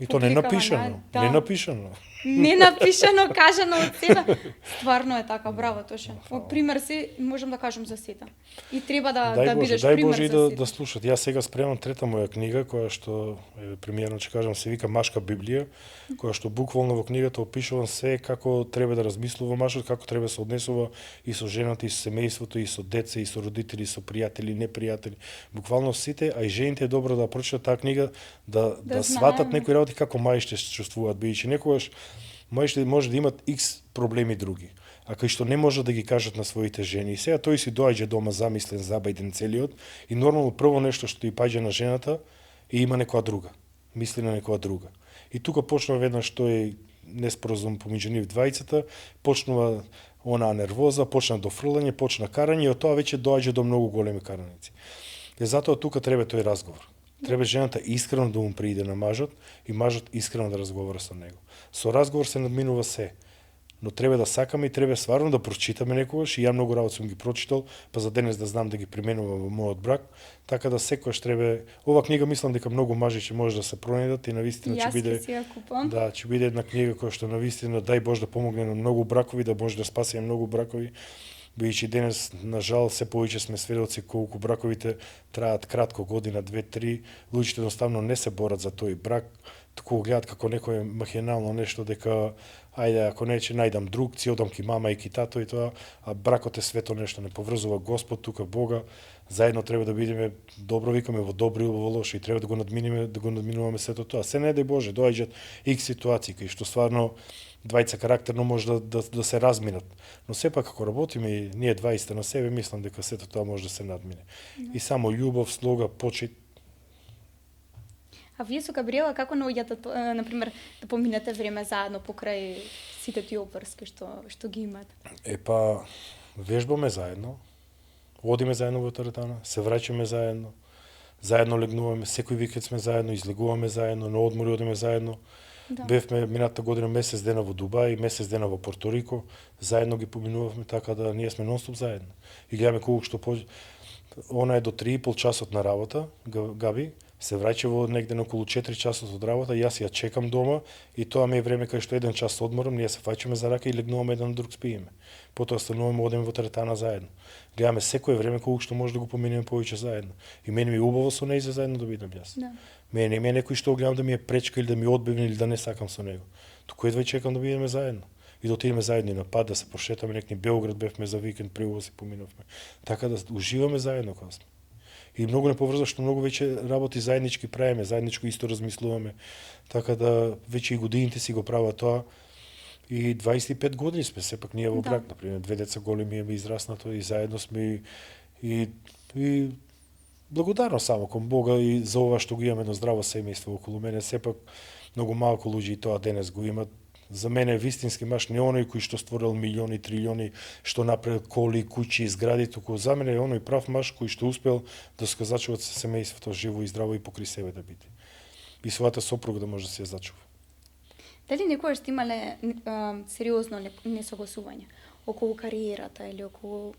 И то не напишано, не напишано. Не напишано, кажано од себе. Стварно е така, браво, Тоше. Пример си можам да кажам за сите. И треба да бидеш пример Боже, за да слушат. Јас сега спремам трета моја книга, која што премиерно ќе кажам се вика Машка Библија, која што буквално во книгата опишувам се како треба да размислува мажот, како треба да се однесува и со жената, и со семејството, и со деца, и со родители, и со пријатели, непријатели. Буквално сите, а и жените е добро да прочитат таа книга, да сватат некои работи како мајшите се чувствуваат, бидејќи некогаш мајшите може да имат X проблеми други, а кај што не може да ги кажат на своите жени. И сега тој си доаѓа дома замислен, забајден целиот и нормално прво нешто што ти паѓа на жената и има некоја друга, мисли на некоја друга. И тука почнува веднаш тој неспоразум помеѓу нив двајцата, почнува онаа нервоза, почна дофрлање, почна карање и од тоа веќе доаѓа до многу големи караници. И затоа тука треба тој разговор. Треба жената искрено да му прииде на мажот и мажот искрено да разговара со него. Со разговор се надминува се. Но треба да сакаме и треба стварно да прочитаме некогаш, и ја многу работи сум ги прочитал, па за денес да знам да ги применувам во мојот брак, така да секогаш треба. Ова книга мислам дека многу мажи ќе може да се пронајдат и навистина ќе биде. Да, ќе биде една книга која што навистина дај Боже да помогне на многу бракови, да може да спаси многу бракови. Бидејќи денес, на жал, се повеќе сме сведоци колку браковите траат кратко, година, 2-3, луѓето едноставно не се борат за тој брак, туку гледат како некој махинално нешто дека ајде, ако не ќе најдам друг, си одам ки мама и ки тато и тоа, а бракот е свето нешто, не поврзува Господ тука Бога, заедно треба да бидеме добро, викаме во добро и во лошо, и треба да го надминуваме сето тоа. Се не дај Боже, доаѓаат икс ситуации кај што стварно двајца карактерно може да се разминат. Но сепак ако работиме и ние двајста на себе, мислам дека сето тоа може да се надмине. И само љубов, слога, почит. А вие со Габриела како наоѓате, на пример, да поминете време заедно покрај сите тие обврски што ги имате? Епа, вежбаме заедно, одиме заедно во теретана, се враќаме заедно, заедно легнуваме, секој викенд сме заедно, излегуваме заедно, на одмори одиме заедно. Да. Бевме минатата година месец дена во Дубај, месец дена во Порто Рико, заедно ги поминувавме, така да ние сме нонстоп заедно. И гледаме колку што она е до 3,5 часот на работа, Габи, се враќа во негде на околу 4 часот од работа, јас ја чекам дома и тоа ми е време кај што 1 час одморам, ние се фаќаме за рака и легнуваме еден на друг спиеме. Потоа стануваме, одеме во теретана заедно. Гледаме секое време колку што може да го поминеме повеќе заедно. И мене ми е убаво со неј заедно да бидам јас. Да. Мене не е некој што гледам да ми е пречка или да ми одбивне или да не сакам со него. Туку едва чекам да бидеме заедно. И да отидеме заедно на пат, да се прошетаме некни Белград, бевме за викенд, привоз и поминавме. Така да уживаме заедно кога сме. И многу не поврза што многу веќе работи заеднички правиме, заедничко исто размислуваме. Така да веќе и годините си го прават тоа. И 25 години сме сепак ние во брак, например, 2 деца големи имаме израснато и заедно сме и благодарно само кон Бога и за ова што го имаме едно здраво семејство околу мене. Сепак многу малку луѓе и тоа денес го имат. За мене вистински маж не оној кој што створил милиони, трилиони, што направил коли, куќи, згради, туку за мене е оној прав маж кој што успел да се зачува се семејството живо и здраво и покри себе да биде. И својата сопруга да може да се ја зачува. Дали некогаш сте имале сериозно несогласување околу кариерата или околу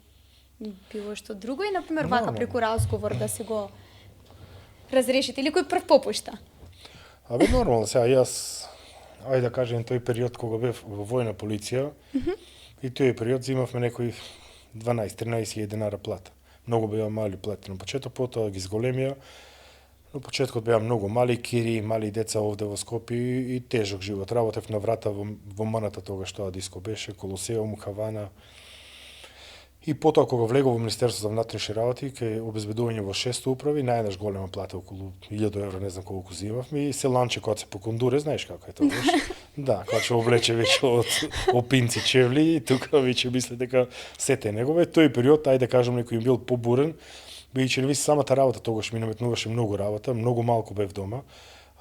било што друго и, например, вака преку разговор да се го разрешите или кој прв попушта? Абе, нормално, сега јас ајде да кажем, тој период кога бев во војна полиција, и тој период зимавме некои 12-13 денара плата. Многу беа мали плати на почеток, потоа ги зголемија. На почеткот беа многу мали кири, мали деца овде во Скопје и тежок живот. Работев на врата во маната тогаш тоа диско беше, Колосеум, Хавана. И потоа кога влегов во Министерството за внатрешни работи, кај обезбедување во 6 управи, наједнаш голема плата, околу 1000 евро, не знам колку зимавме, и се ланче кога се покондуре, знаеш како е тоа, да, кога се облече веќе од опинци чевли, и тука веќе мисле дека сете негове. Тој период, ајде да кажам, некој им бил побурен, бидејќи не ви самата работа тогаш ми наметнуваше многу работа, многу малку бев дома.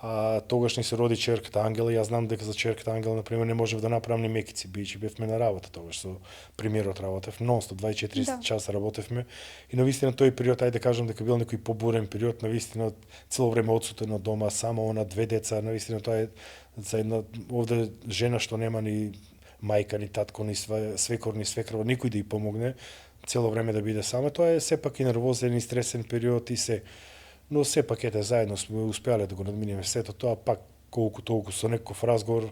А тогаш ни се роди черката Ангела и јас знам дека за черката Ангела на пример не можев да направам ни мекици, бидејќи бевме на работа тогаш со премиерот работев, нонстоп 24 часа работевме и навистина тој период, ајде да кажам дека бил некој побурен период, навистина цело време одсутен од дома, само она 2 деца, навистина тоа е за една овде жена што нема ни мајка, ни татко, ни свекор, ни свекрва, никој да ја помогне, цело време да биде сама, тоа е сепак и нервозен и стресен период и се. Но сепак ете заедно сме успеале да го надминеме сето тоа, пак колку толку со некој разговор,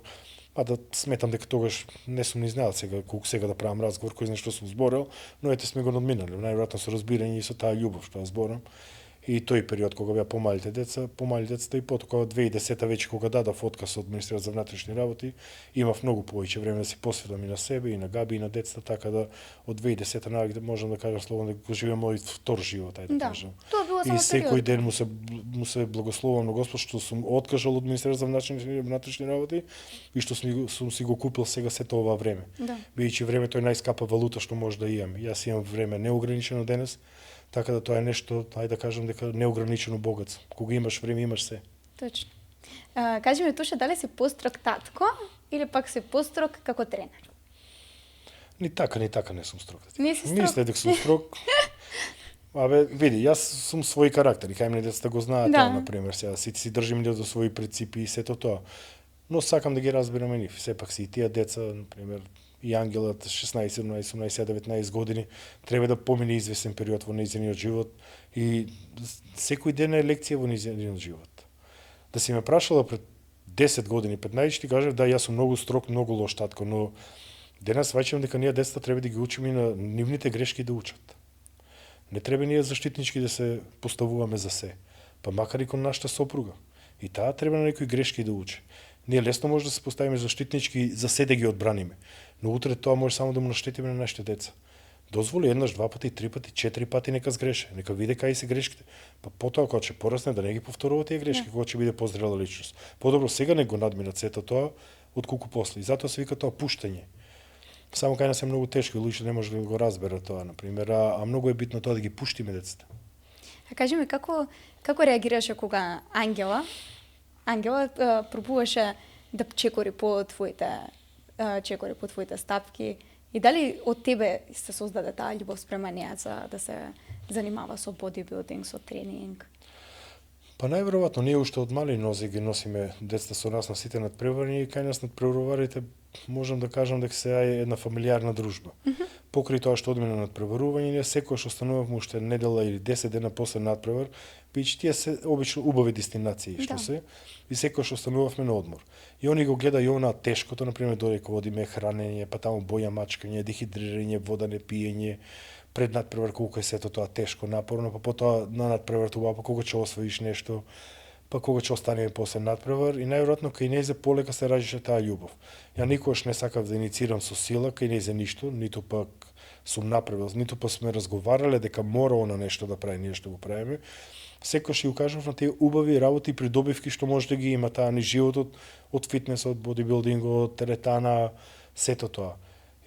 па да сметам дека тогаш не сум ни знаел сега колку сега да правам разговор, кој знае што сум зборел, но ете сме го надминали, најверојатно со разбирање и со таа љубов што ја зборам. И тој период кога беа помалите децата и потоа 2010 веќе кога дадов отказ од Министерството за внатрешни работи, имав многу повеќе време да се посветам и на себе и на Габи и на децата, така да од 2010 навеќе можам да кажам слободно дека живеам мој втор живот, ајде да кажам. Тоа било само и секој ден му се благословувам на Господ што сум откажал од Министерството за внатрешни работи и што сум си го купил сега сето ова време. Бидејќи времето е најскапа валута што може да имам. Јас имам време неограничено денес. Така да тоа е нешто, ајде да кажам дека неограничено богатство. Кога имаш време, имаш се. Точно. Кажи ми, Туша, дали си построг татко или пак си построг како тренер? Ни така не сум строг. Не си строг? Мисле дека сум строг. Абе, види, јас сум свој карактер и кај мене децата го знаат тоа, например, сега си држим до своји принципи и сето тоа. Но сакам да ги разберам и нив. Сепак си и тие деца, например, и Ангелот 16, 17, 18, 19 години треба да помине известен период во нејзиниот живот и секој ден е лекција во нејзиниот живот. Да си ме прашала пред 10 години, 15, ти кажав да јас сум многу строг, многу лош татко, но денес сваќам дека ние децата треба да ги учиме и на нивните грешки да учат. Не треба ние заштитнички да се поставуваме за се, па макар и кон нашата сопруга. И таа треба на некои грешки да учи. Ние лесно може да се поставиме заштитнички за се да ги одбраниме, но утре тоа може само да му наштетиме на нашите деца. Дозволи еднаш, 2 пати, 3 пати, 4 пати нека сгреше, нека види кај се грешките. Па потоа кога ќе порасне да не ги повторува тие грешки, кога ќе биде позрела личност. Подобро сега не го надминат сето тоа отколку после. И затоа се вика тоа пуштање. Само кај нас е многу тешко и луѓето не може да го разберат тоа, например, а многу е битно тоа да ги пуштиме децата. А кажи ми како реагираше кога Ангела пробуваше да чекори по твоите стапки и дали од тебе се создаде таа љубов спрема неа за да се занимава со бодибилдинг, со тренинг? Па најверојатно ние уште од мали нози ги носиме децата со нас на сите надпревари и кај нас надпреварите можам да кажам дека се е една фамилиарна дружба. Покрај тоа што одиме на надпреварување, ние секогаш останувавме уште недела или 10 дена после надпревар, бидејќи тие се обично убави дестинации што се, и секогаш останувавме на одмор. И они го гледа и она тешкото, например, додека одиме хранење, па таму боја мачкање, дехидрирање, вода не пиење, пред надпревар колку е сето тоа тешко, напорно, па потоа на надпревар тоа па кога ќе освоиш нешто, па кога ќе останеме после надпревар и најверојатно кај нејзе полека се раѓаше таа љубов. Ја никогаш не сакав да иницирам со сила кај нејзе ништо, ниту пак сум направил, ниту па сме разговарале дека мора она нешто да прави, ние што го правиме. Секогаш ја укажав на тие убави работи и придобивки што може да ги има таа ни животот од фитнесот, бодибилдингот, теретана, сето тоа.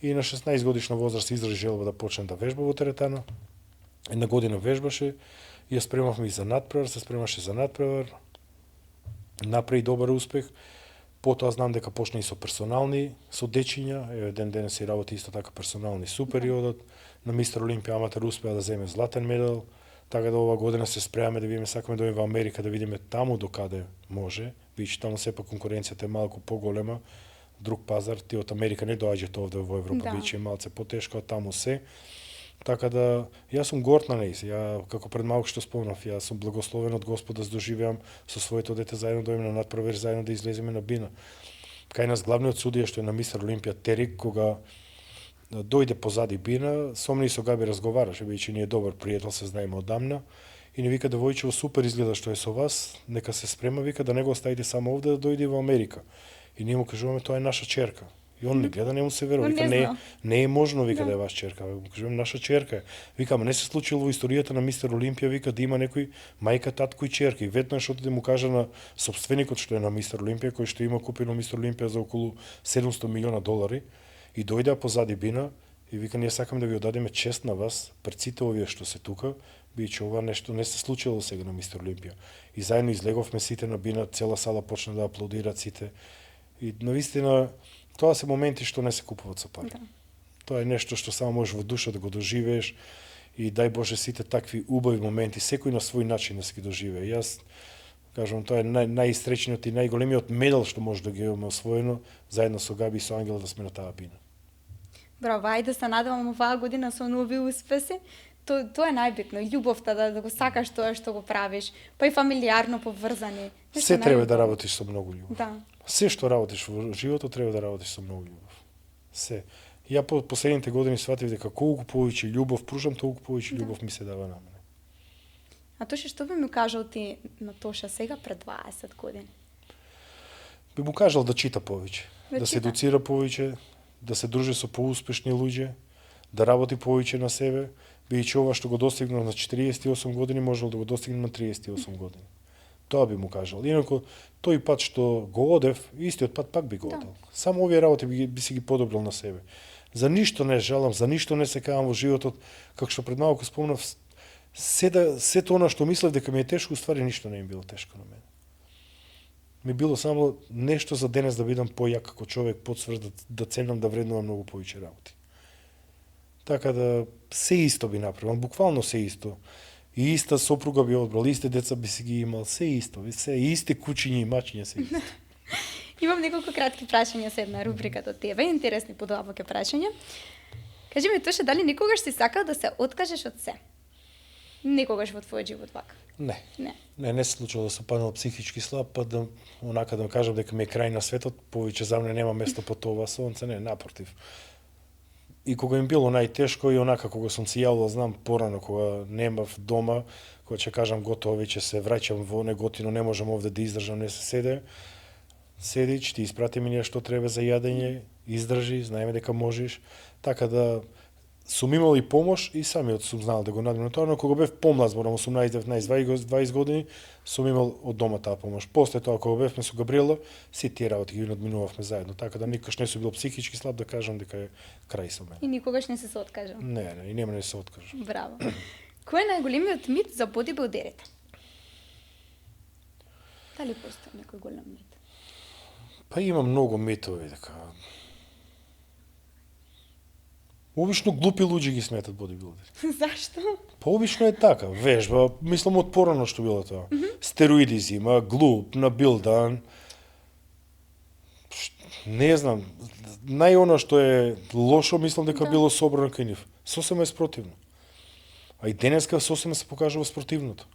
И на 16 годишна возраст изрази желба да почнем да вежба во теретана. Една година вежбаше, ја спремавме и за надпревар, се спремаше за надпревар, направи добар успех. Потоа знам дека почна и со персонални, со дечиња, еден ден си работи исто така персонални супериодот, на Мистер Олимпија аматер успеа да земе златен медал, така да ова година се спремаме да видиме, сакаме да одиме во Америка да видиме таму докаде може, бидејќи таму сепак конкуренцијата е малку поголема, друг пазар, ти од Америка не доаѓаат овде во Европа, бидејќи е малце потешко, таму се. Така да, јас сум горд на нејзе, ја како пред малку што спомнав, јас сум благословен од Господ да доживеам со своето дете заедно да одиме на надпревар, заедно да излеземе на бина. кај нас главниот судија што е на Мистер Олимпија Терик, кога дојде позади бина, со мене и со Габи разговараше, бидејќи ни е добар пријател, се знаеме одамна, и ни вика девојчево супер изгледа што е со вас, нека се спрема, вика да не го оставите само овде, да дојде во Америка. И ние му кажуваме тоа е наша черка. И он не гледа, не му се верува. Вика не е можно, вика да е ваш черка. Му кажуваме наша черка е. Вика, ама не се случило во историјата на Мистер Олимпија, вика да има некој мајка, татко и черка. И веднаш оде му кажа на собственикот што е на Мистер Олимпија, кој што има купено Мистер Олимпија за околу $700 милиона, и дојде позади бина и вика ние сакаме да ви одадеме чест на вас пред сите овие што се тука, бидејќи ова нешто не се случило сега на Мистер Олимпија. И заедно излеговме сите на бина, цела сала почна да аплодираат сите. И навистина тоа се моменти што не се купуваат со пари. Да. Тоа е нешто што само можеш во душа да го доживееш и дај Боже сите такви убави моменти, секој на свој начин да се ги доживее. Јас кажам, тоа е најстречниот и најголемиот медал што може да ги имаме освоено, заедно со Габи и со Ангела да сме на таа бина. Браво, ајде да се надевам оваа година со нови успеси. Тоа е најбитно, љубовта да го сакаш тоа што го правиш, па и фамилиарно поврзани. Се треба да работиш со многу љубов. Да. Се што работиш во животот треба да работиш со многу љубов. Се. Ја по последните години сватив дека колку повеќе љубов пружам, толку повеќе љубов ми се дава на мене. А Тоше, што би ми кажал ти на Тоша сега пред 20 години? Би му кажал да чита повеќе, да се едуцира повеќе, да се дружи со поуспешни луѓе, да работи повеќе на себе, бидејќи ова што го достигнав на 48 години, можел да го достигнем на 38 години. Тоа би му кажал. Инаку, тој пат што го одев, истиот пат пак би го одел. Да. Само овие работи би си ги подобрил на себе. За ништо не жалам, за ништо не се кајам во животот, како што пред малку спомнав, сето она што мислев дека ми е тешко, уствари ништо не ми било тешко на мене. Ми било само нешто за денес да бидам појак како човек, подсврш, да ценам, да вреднувам многу повеќе работи. Така да се исто би направил, буквално се исто. И иста сопруга би одбрал, исти деца би си ги имал, се исто, се исти кучиња и мачиња се исто. Имам неколку кратки прашања со една рубрика до тебе, интересни подлабоки прашања. Кажи ми, Тоше, дали никогаш си сакал да се откажеш од се? Никогаш во твојот живот вака? Не се случило да се паднал психички слаб, па да онака да кажам дека ми е крај на светот, повеќе за мене нема место по тоа сонце, не, напротив. И кога им било најтешко и онака кога сум се јавил, знам порано кога немав дома, кога ќе кажам готово веќе се враќам во Неготино, не можам овде да издржам, не се седи, ќе ти испрати ми нешто треба за јадење, издржи, знаеме дека можеш, така да сум имал и помош и самиот сум знал да го надминам тоа, но кога бев помлад, зборам 18-19-20 години, сум имал од дома таа помош. После тоа кога бевме со Габриела, сите тие работи ги надминувавме заедно, така да никогаш не сум бил психички слаб да кажам дека е крај со мене. И никогаш не се откажал? Не, и нема не се откажам. Браво. Кој е најголемиот мит за бодибилдерите? Дали постои некој голем мит? Па има многу митови, дека обично глупи луѓе ги сметат бодибилдери. Зашто? Па обично е така, вежба, мислам од порано што било тоа. Стероиди зима, глуп, набилдан. Не знам, најоно што е лошо, мислам дека било собрано кај нив. Сосема е спротивно. А и денеска сосема се покажува спротивното.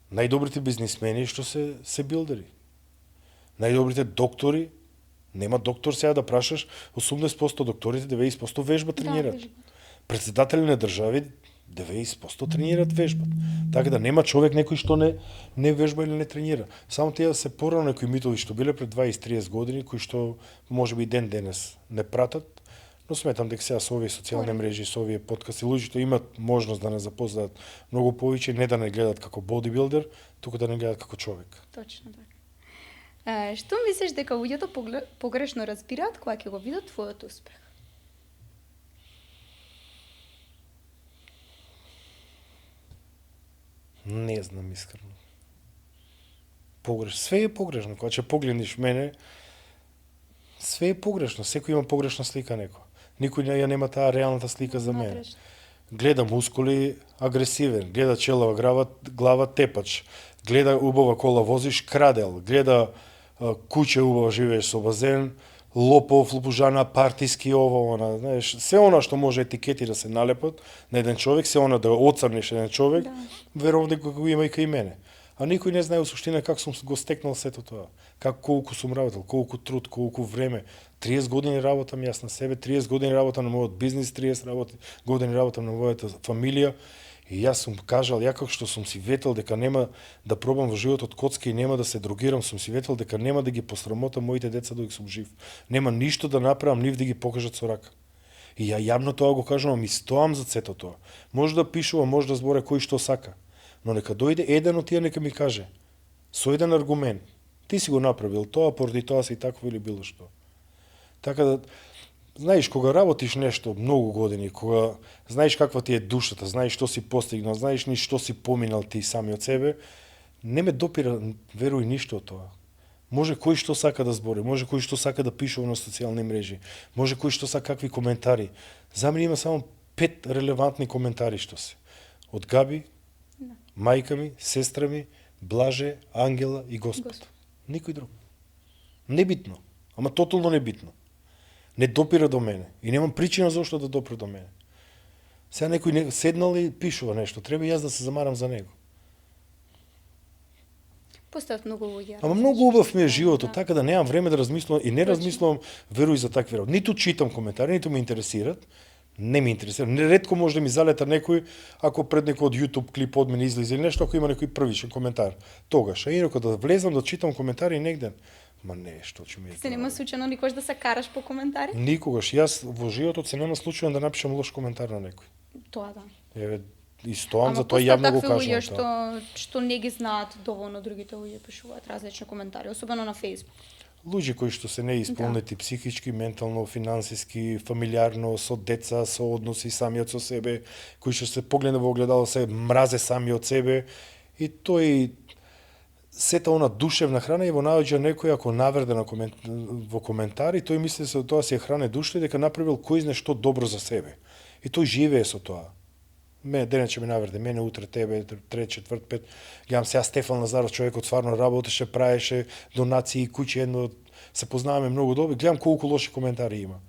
Најдобрите бизнисмени што се билдери. Најдобрите доктори, нема доктор сега да прашаш, 80% докторите, 90% вежба тренираат. Председатели на држави, 90% тренираат вежба. Така да нема човек некој што не вежба или не тренира. Само тие се порано некои митови што биле пред 20-30 години, кои што можеби ден денес не пратат, но сметам дека сега со овие социјални мрежи, со овие подкасти, луѓето имат можност да не запознаат многу повеќе, не да не гледат како бодибилдер, туку да не гледат како човек. Точно така. Што мислиш дека луѓето погрешно разбираат кога ќе го видат твојот успех? Не знам искрено. Све е погрешно. Кога ќе погледнеш мене, све е погрешно. Секој има погрешна слика некој. Никој ја нема таа реалната слика за мене. Гледа мускули агресивен, гледа челава глава тепач, гледа убава кола возиш крадел, гледа куќе убаво живееш со базен, лопов, лопужана, партиски, она, знаеш, се она што може етикети да се налепат на еден човек, се она да оцрниш еден човек, верувам дека го има и кај мене. А никој не знае во суштина как сум го стекнал сето тоа. Колку сум работел, колку труд, колку време. 30 години работам јас на себе, 30 години работам на мојот бизнис, 30 години работам на мојата фамилија. И јас сум кажал, ја како што сум си ветел дека нема да пробам во животот коцки и нема да се дрогирам, сум си ветел дека нема да ги посрамотам моите деца додека сум жив. Нема ништо да направам нив да ги покажат со рака. И ја јавно тоа го кажувам и стоам за сето тоа. Може да пишувам, може да зборе кој што сака, но нека дојде еден од тие нека ми каже со еден аргумент. Ти си го направил тоа, поради тоа си такво или било што. Така да знаеш, кога работиш нешто многу години, кога знаеш каква ти е душата, знаеш што си постигнал, знаеш ни што си поминал ти сами од себе, не ме допира, веруј, ништо од тоа. Може кој што сака да збори, може кој што сака да пишува на социјални мрежи, може кој што сака какви коментари. За мене има само 5 релевантни коментари што се. Од Габи, мајка ми, сестра ми, Блаже, Ангела и Господ. Никој друг. Небитно, ама тотално небитно. Не допира до мене и немам причина зошто да допира до мене. Сега некој седнал и пишува нешто, треба јас да се замарам за него. Постојат многу луѓе. Ама многу убав ми е животот, така да немам време да размислувам и не размислувам, веруј, за такви работи. Ниту читам коментари, ниту ме интересират. Не ме интересира. Неретко може да ми залета некој, ако пред некој од YouTube клип од мене излезе или нешто, ако има некој првичен коментар. Тогаш, а инаку да влезам да читам коментари негден. Ма не, што ќе ми е. Се нема случајно никош да се караш по коментари? Никогаш. Јас во животот се нема случајно да напишам лош коментар на некој. Тоа да. Еве, и стоам за тоа јавно го кажам. Ама постојат што не ги знаат доволно, другите луѓе пишуваат различни коментари, особено на Facebook. Луѓе кои што се неисполнети психички, ментално, финансиски, фамилиарно, со деца, со односи самиот со себе, кои што се погледна во огледало, се мразе сами од себе и тој сета она душевна храна и во наоѓа некој ако наврде на во коментари, тој мисли се тоа си е хране душа и дека направил кој знае што добро за себе. И тој живее со тоа. Денес ќе ме наврде, мене утре тебе, трет, четврт, пет. Гледам сега Стефан Лазаров, човекот стварно работеше, праеше донации, куќи, едно, се познаваме многу добро, гледам колку лоши коментари има.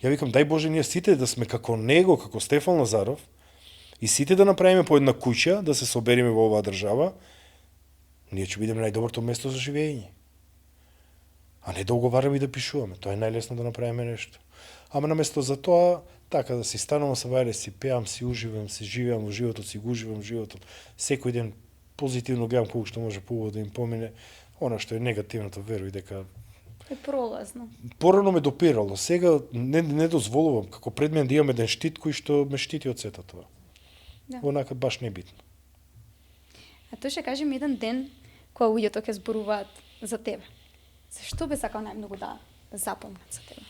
Ја викам, дај Боже, ние сите да сме како него, како Стефан Лазаров, и сите да направиме по една куќа, да се собериме во оваа држава, ние ќе бидеме најдоброто место за живење. А не да уговараме и да пишуваме. Тоа е најлесно да направиме нешто. Ама наместо за тоа, така да си станувам со вајле, си пеам, си уживам, си живеам во животот, си го уживам животот. Секој ден позитивно гледам колку што може поубаво да им помине. Она што е негативното, веруј дека е пролазно. Порано ме допирало. Сега не дозволувам како пред мен да имам еден штит кој што ме штити од сето тоа. Да. Онака баш небитно. А тој ќе кажем еден ден кога луѓето ќе зборуваат за тебе. Зашто би сакал најмногу да запомнат за тебе?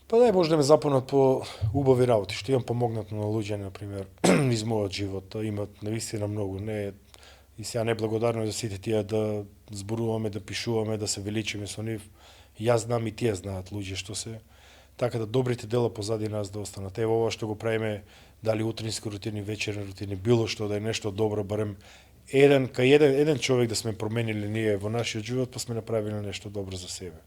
Па дај Боже да ме запомнат по убави работи, што имам помогнато на луѓе, например, из мојот живот. Имат навистина многу. Не, и сега неблагодарно за сите тие да зборуваме, да пишуваме, да се величиме со нив. Јас знам и тие знаат луѓе што се. Така да добрите дела позади нас да останат. Ево ова што го правиме, дали утрински рутини, вечерни рутини, било што да е нешто добро, барем еден човек да сме променили ние во нашиот живот, па сме направиле нешто добро за себе.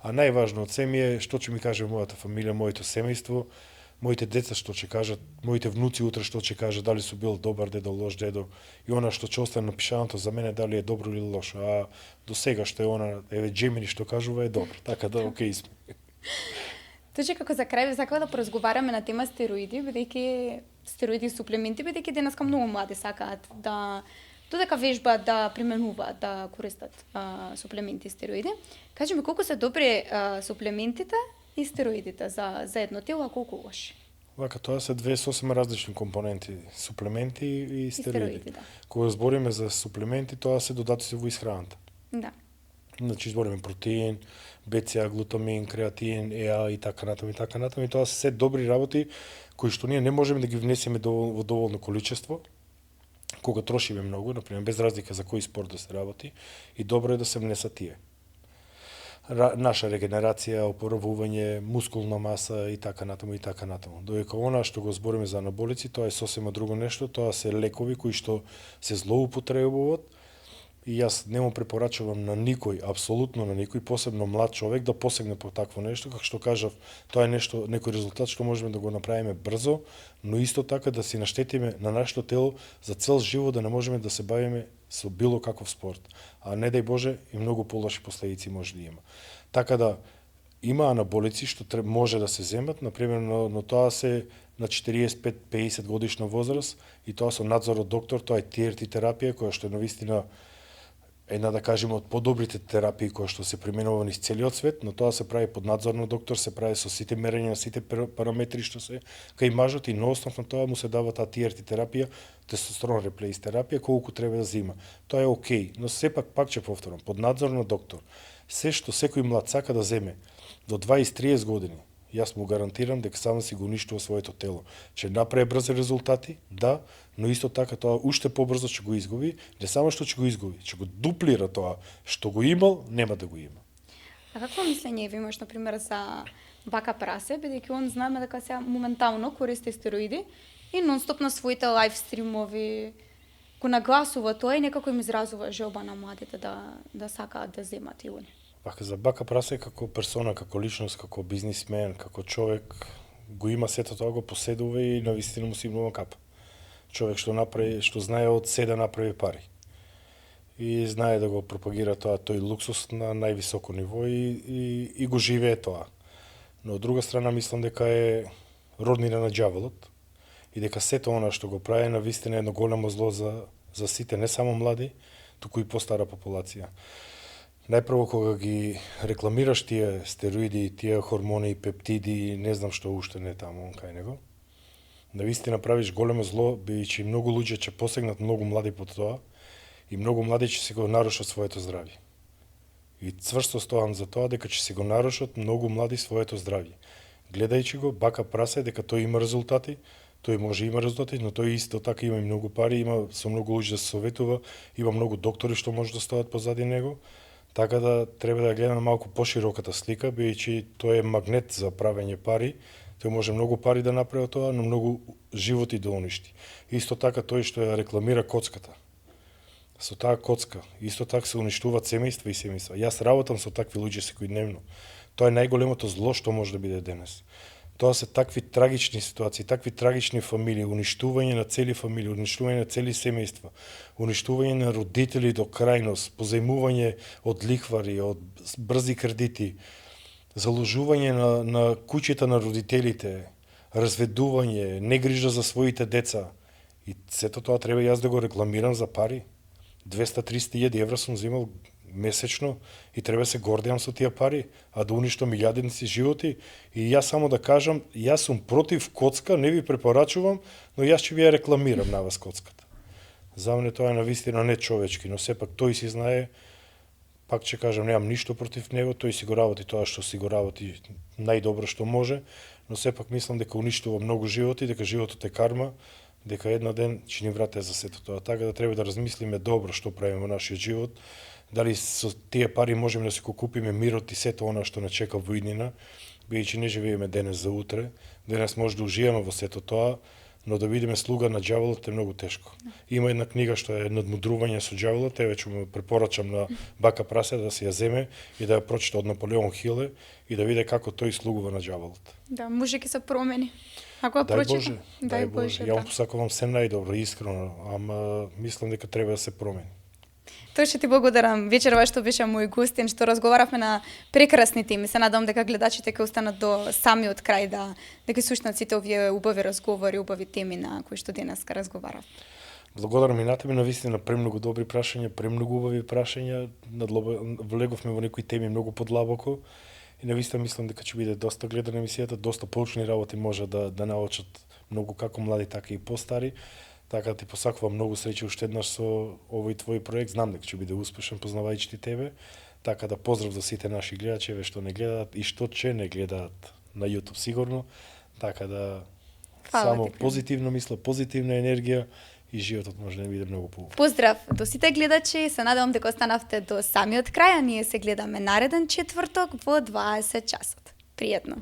А најважно од се ми е што ќе ми каже мојата фамилија, моето семејство, моите деца што ќе кажат, моите внуци утре што ќе кажат, дали су бил добар дедо, лош дедо, и она што ќе остане напишаното за мене дали е добро или лошо. А до сега што е она, еве Джемини што кажува е добро, така да окей сме. Точно како за крај би сакала да поразговараме на тема стероиди, бидејќи стероиди и суплементи, бидејќи денеска многу млади сакаат да додека вежбаат да применуваат, да користат суплементи и стероиди. Кажи ми колку се добри суплементите и стероидите за едно тело, а колку лоши? Вака, тоа се две сосема различни компоненти, суплементи и стероиди. Да. Кога збориме за суплементи, тоа се додатоци во исхраната. Да. Значи збориме протеин, БЦА, глутамин, креатин, ЕА и така натаму и така натаму. И тоа се се добри работи кои што ние не можеме да ги внесеме во доволно количество, кога трошиме многу, например, без разлика за кој спорт да се работи, и добро е да се внесат тие. Наша регенерација, опоравување, мускулна маса и така натаму и така натаму. Додека она што го збориме за анаболици, тоа е сосема друго нешто, тоа се лекови кои што се злоупотребуваат И јас не му препорачувам на никој, апсолутно на никој, посебно млад човек, да посегне по такво нешто, како што кажав, тоа е нешто, некој резултат што можеме да го направиме брзо, но исто така да си наштетиме на нашето тело за цел живот, да не можеме да се бавиме со било каков спорт. А не дај Боже, и многу полоши последици може да има. Така да, има анаболици што може да се земат, например, но тоа се на 45-50 годишна возраст и тоа со надзор од доктор, тоа е TRT терапија, која што е навистина една, да кажеме, од подобрите терапии кои што се применува низ целиот свет, но тоа се прави под надзор на доктор, се прави со сите мерења на сите параметри што се кај мажот, и на основ на тоа му се дава таа TRT терапија, тестостерон реплейс терапија, колку треба да зима. Тоа е окей, но сепак пак ќе повторам, под надзор на доктор. Се што секој млад сака да земе до 20-30 години, јас му гарантирам дека само си го уништува своето тело. Ќе направи брзи резултати, да, но исто така тоа уште побрзо ќе го изгуби, не само што ќе го изгуби, ќе го дуплира тоа што го имал, нема да го има. А какво мислење ви имаш, например, за Бака Прасе, бидејќи он знаеме дека сега моментално користи стероиди и нонстоп на своите лайв стримови го нагласува тоа и некако им изразува желба на младите да сакаат да земат и они. Пака за Бака Прасе како персона, како личност, како бизнисмен, како човек, го има сето тоа, го поседува и навистина му си многа капа. Човек што направи, што знае од се да направи пари. И знае да го пропагира тоа, тој луксус на највисоко ниво и го живее тоа. Но од друга страна мислам дека е роднина на ѓаволот и дека сето она што го прави навистина е едно големо зло за сите, не само млади, туку и постара популација. Најпрво кога ги рекламираш тие стероиди, тие хормони, пептиди, не знам што уште не таму кај него, навистина правиш големо зло, бидејќи многу луѓе ќе посегнат многу млади по тоа и многу млади ќе си го нарушат своето здравје. И цврсто стоам за тоа дека ќе си го нарушат многу млади своето здравје. Гледајќи го, Бака Прасе дека тој има резултати, тој може има резултати, но тој исто така има и многу пари, има со многу луѓе да се советува, има многу доктори што може да стојат позади него. Така да треба да гледаме малку пошироката слика, бидејќи тој е магнет за правење пари. Тој може многу пари да направи тоа, но многу животи да уништи. Исто така тој што ја рекламира коцката. Со таа коцка, исто така се уништуваат семејства и семејства. Јас работам со такви луѓе секојдневно. Тоа е најголемото зло што може да биде денес. Тоа се такви трагични ситуации, такви трагични фамилии, уништување на цели фамилии, уништување на цели семејства, уништување на родители до крајност, позајмување од лихвари, од брзи кредити, заложување на куќите на родителите, разведување, негрижа за своите деца. И сето тоа треба јас да го рекламирам за пари. 200-300 евра сум земал месечно и треба се гордеам со тие пари, а да уништам илјадници животи. И јас само да кажам, јас сум против коцка, не ви препорачувам, но јас ќе ви ја рекламирам на вас коцката. За мене тоа е навистина не човечки, но сепак тој си знае, пак ќе кажам, немам ништо против него, тој си го работи тоа што си го работи најдобро што може, но сепак мислам дека уништува многу животи, дека животот е карма, дека едно ден ќе ни врате за сето тоа. Така да треба да размислиме добро што правиме во нашиот живот, дали со тие пари можеме да си го купиме мирот и сето она што не чека во иднина, бидејќи не живееме денес за утре, денес може да уживаме во сето тоа, но да бидеме слуга на ѓаволот е многу тешко. Има една книга што е Надмудрување со ѓаволот, еве ќе му препорачам на Бака Прасе да се ја земе и да ја прочита од Наполеон Хиле и да види како тој слугува на ѓаволот. Да, може ќе се промени. Ако ја прочита, дај Боже. Ја му посакувам се најдобро, искрено, ама мислам дека треба да се промени. Тоа што ти благодарам вечерва што беше мој гостин, што разговаравме на прекрасни теми. Се надам дека гледачите ќе останат до самиот крај да ги слушнат сите овие убави разговори, убави теми на кои што денеска разговарав. Благодарам и на тебе, навистина премногу добри прашања, премногу убави прашања, влеговме во некои теми многу подлабоко и навистина мислам дека ќе биде доста гледана емисијата, доста поучни работи може да научат многу како млади, така и постари. Така да ти посакувам многу среќа уште еднаш со овој твој проект. Знам дека ќе биде успешен познавајќи тебе. Така да поздрав за сите наши гледачи, што не гледаат и што ќе не гледаат на YouTube сигурно. Така да само позитивно мисла, позитивна енергија и животот може да биде многу поубав. Поздрав до сите гледачи, се надевам дека останавте до самиот крај, а ние се гледаме нареден четврток во 20 часот. Пријатно.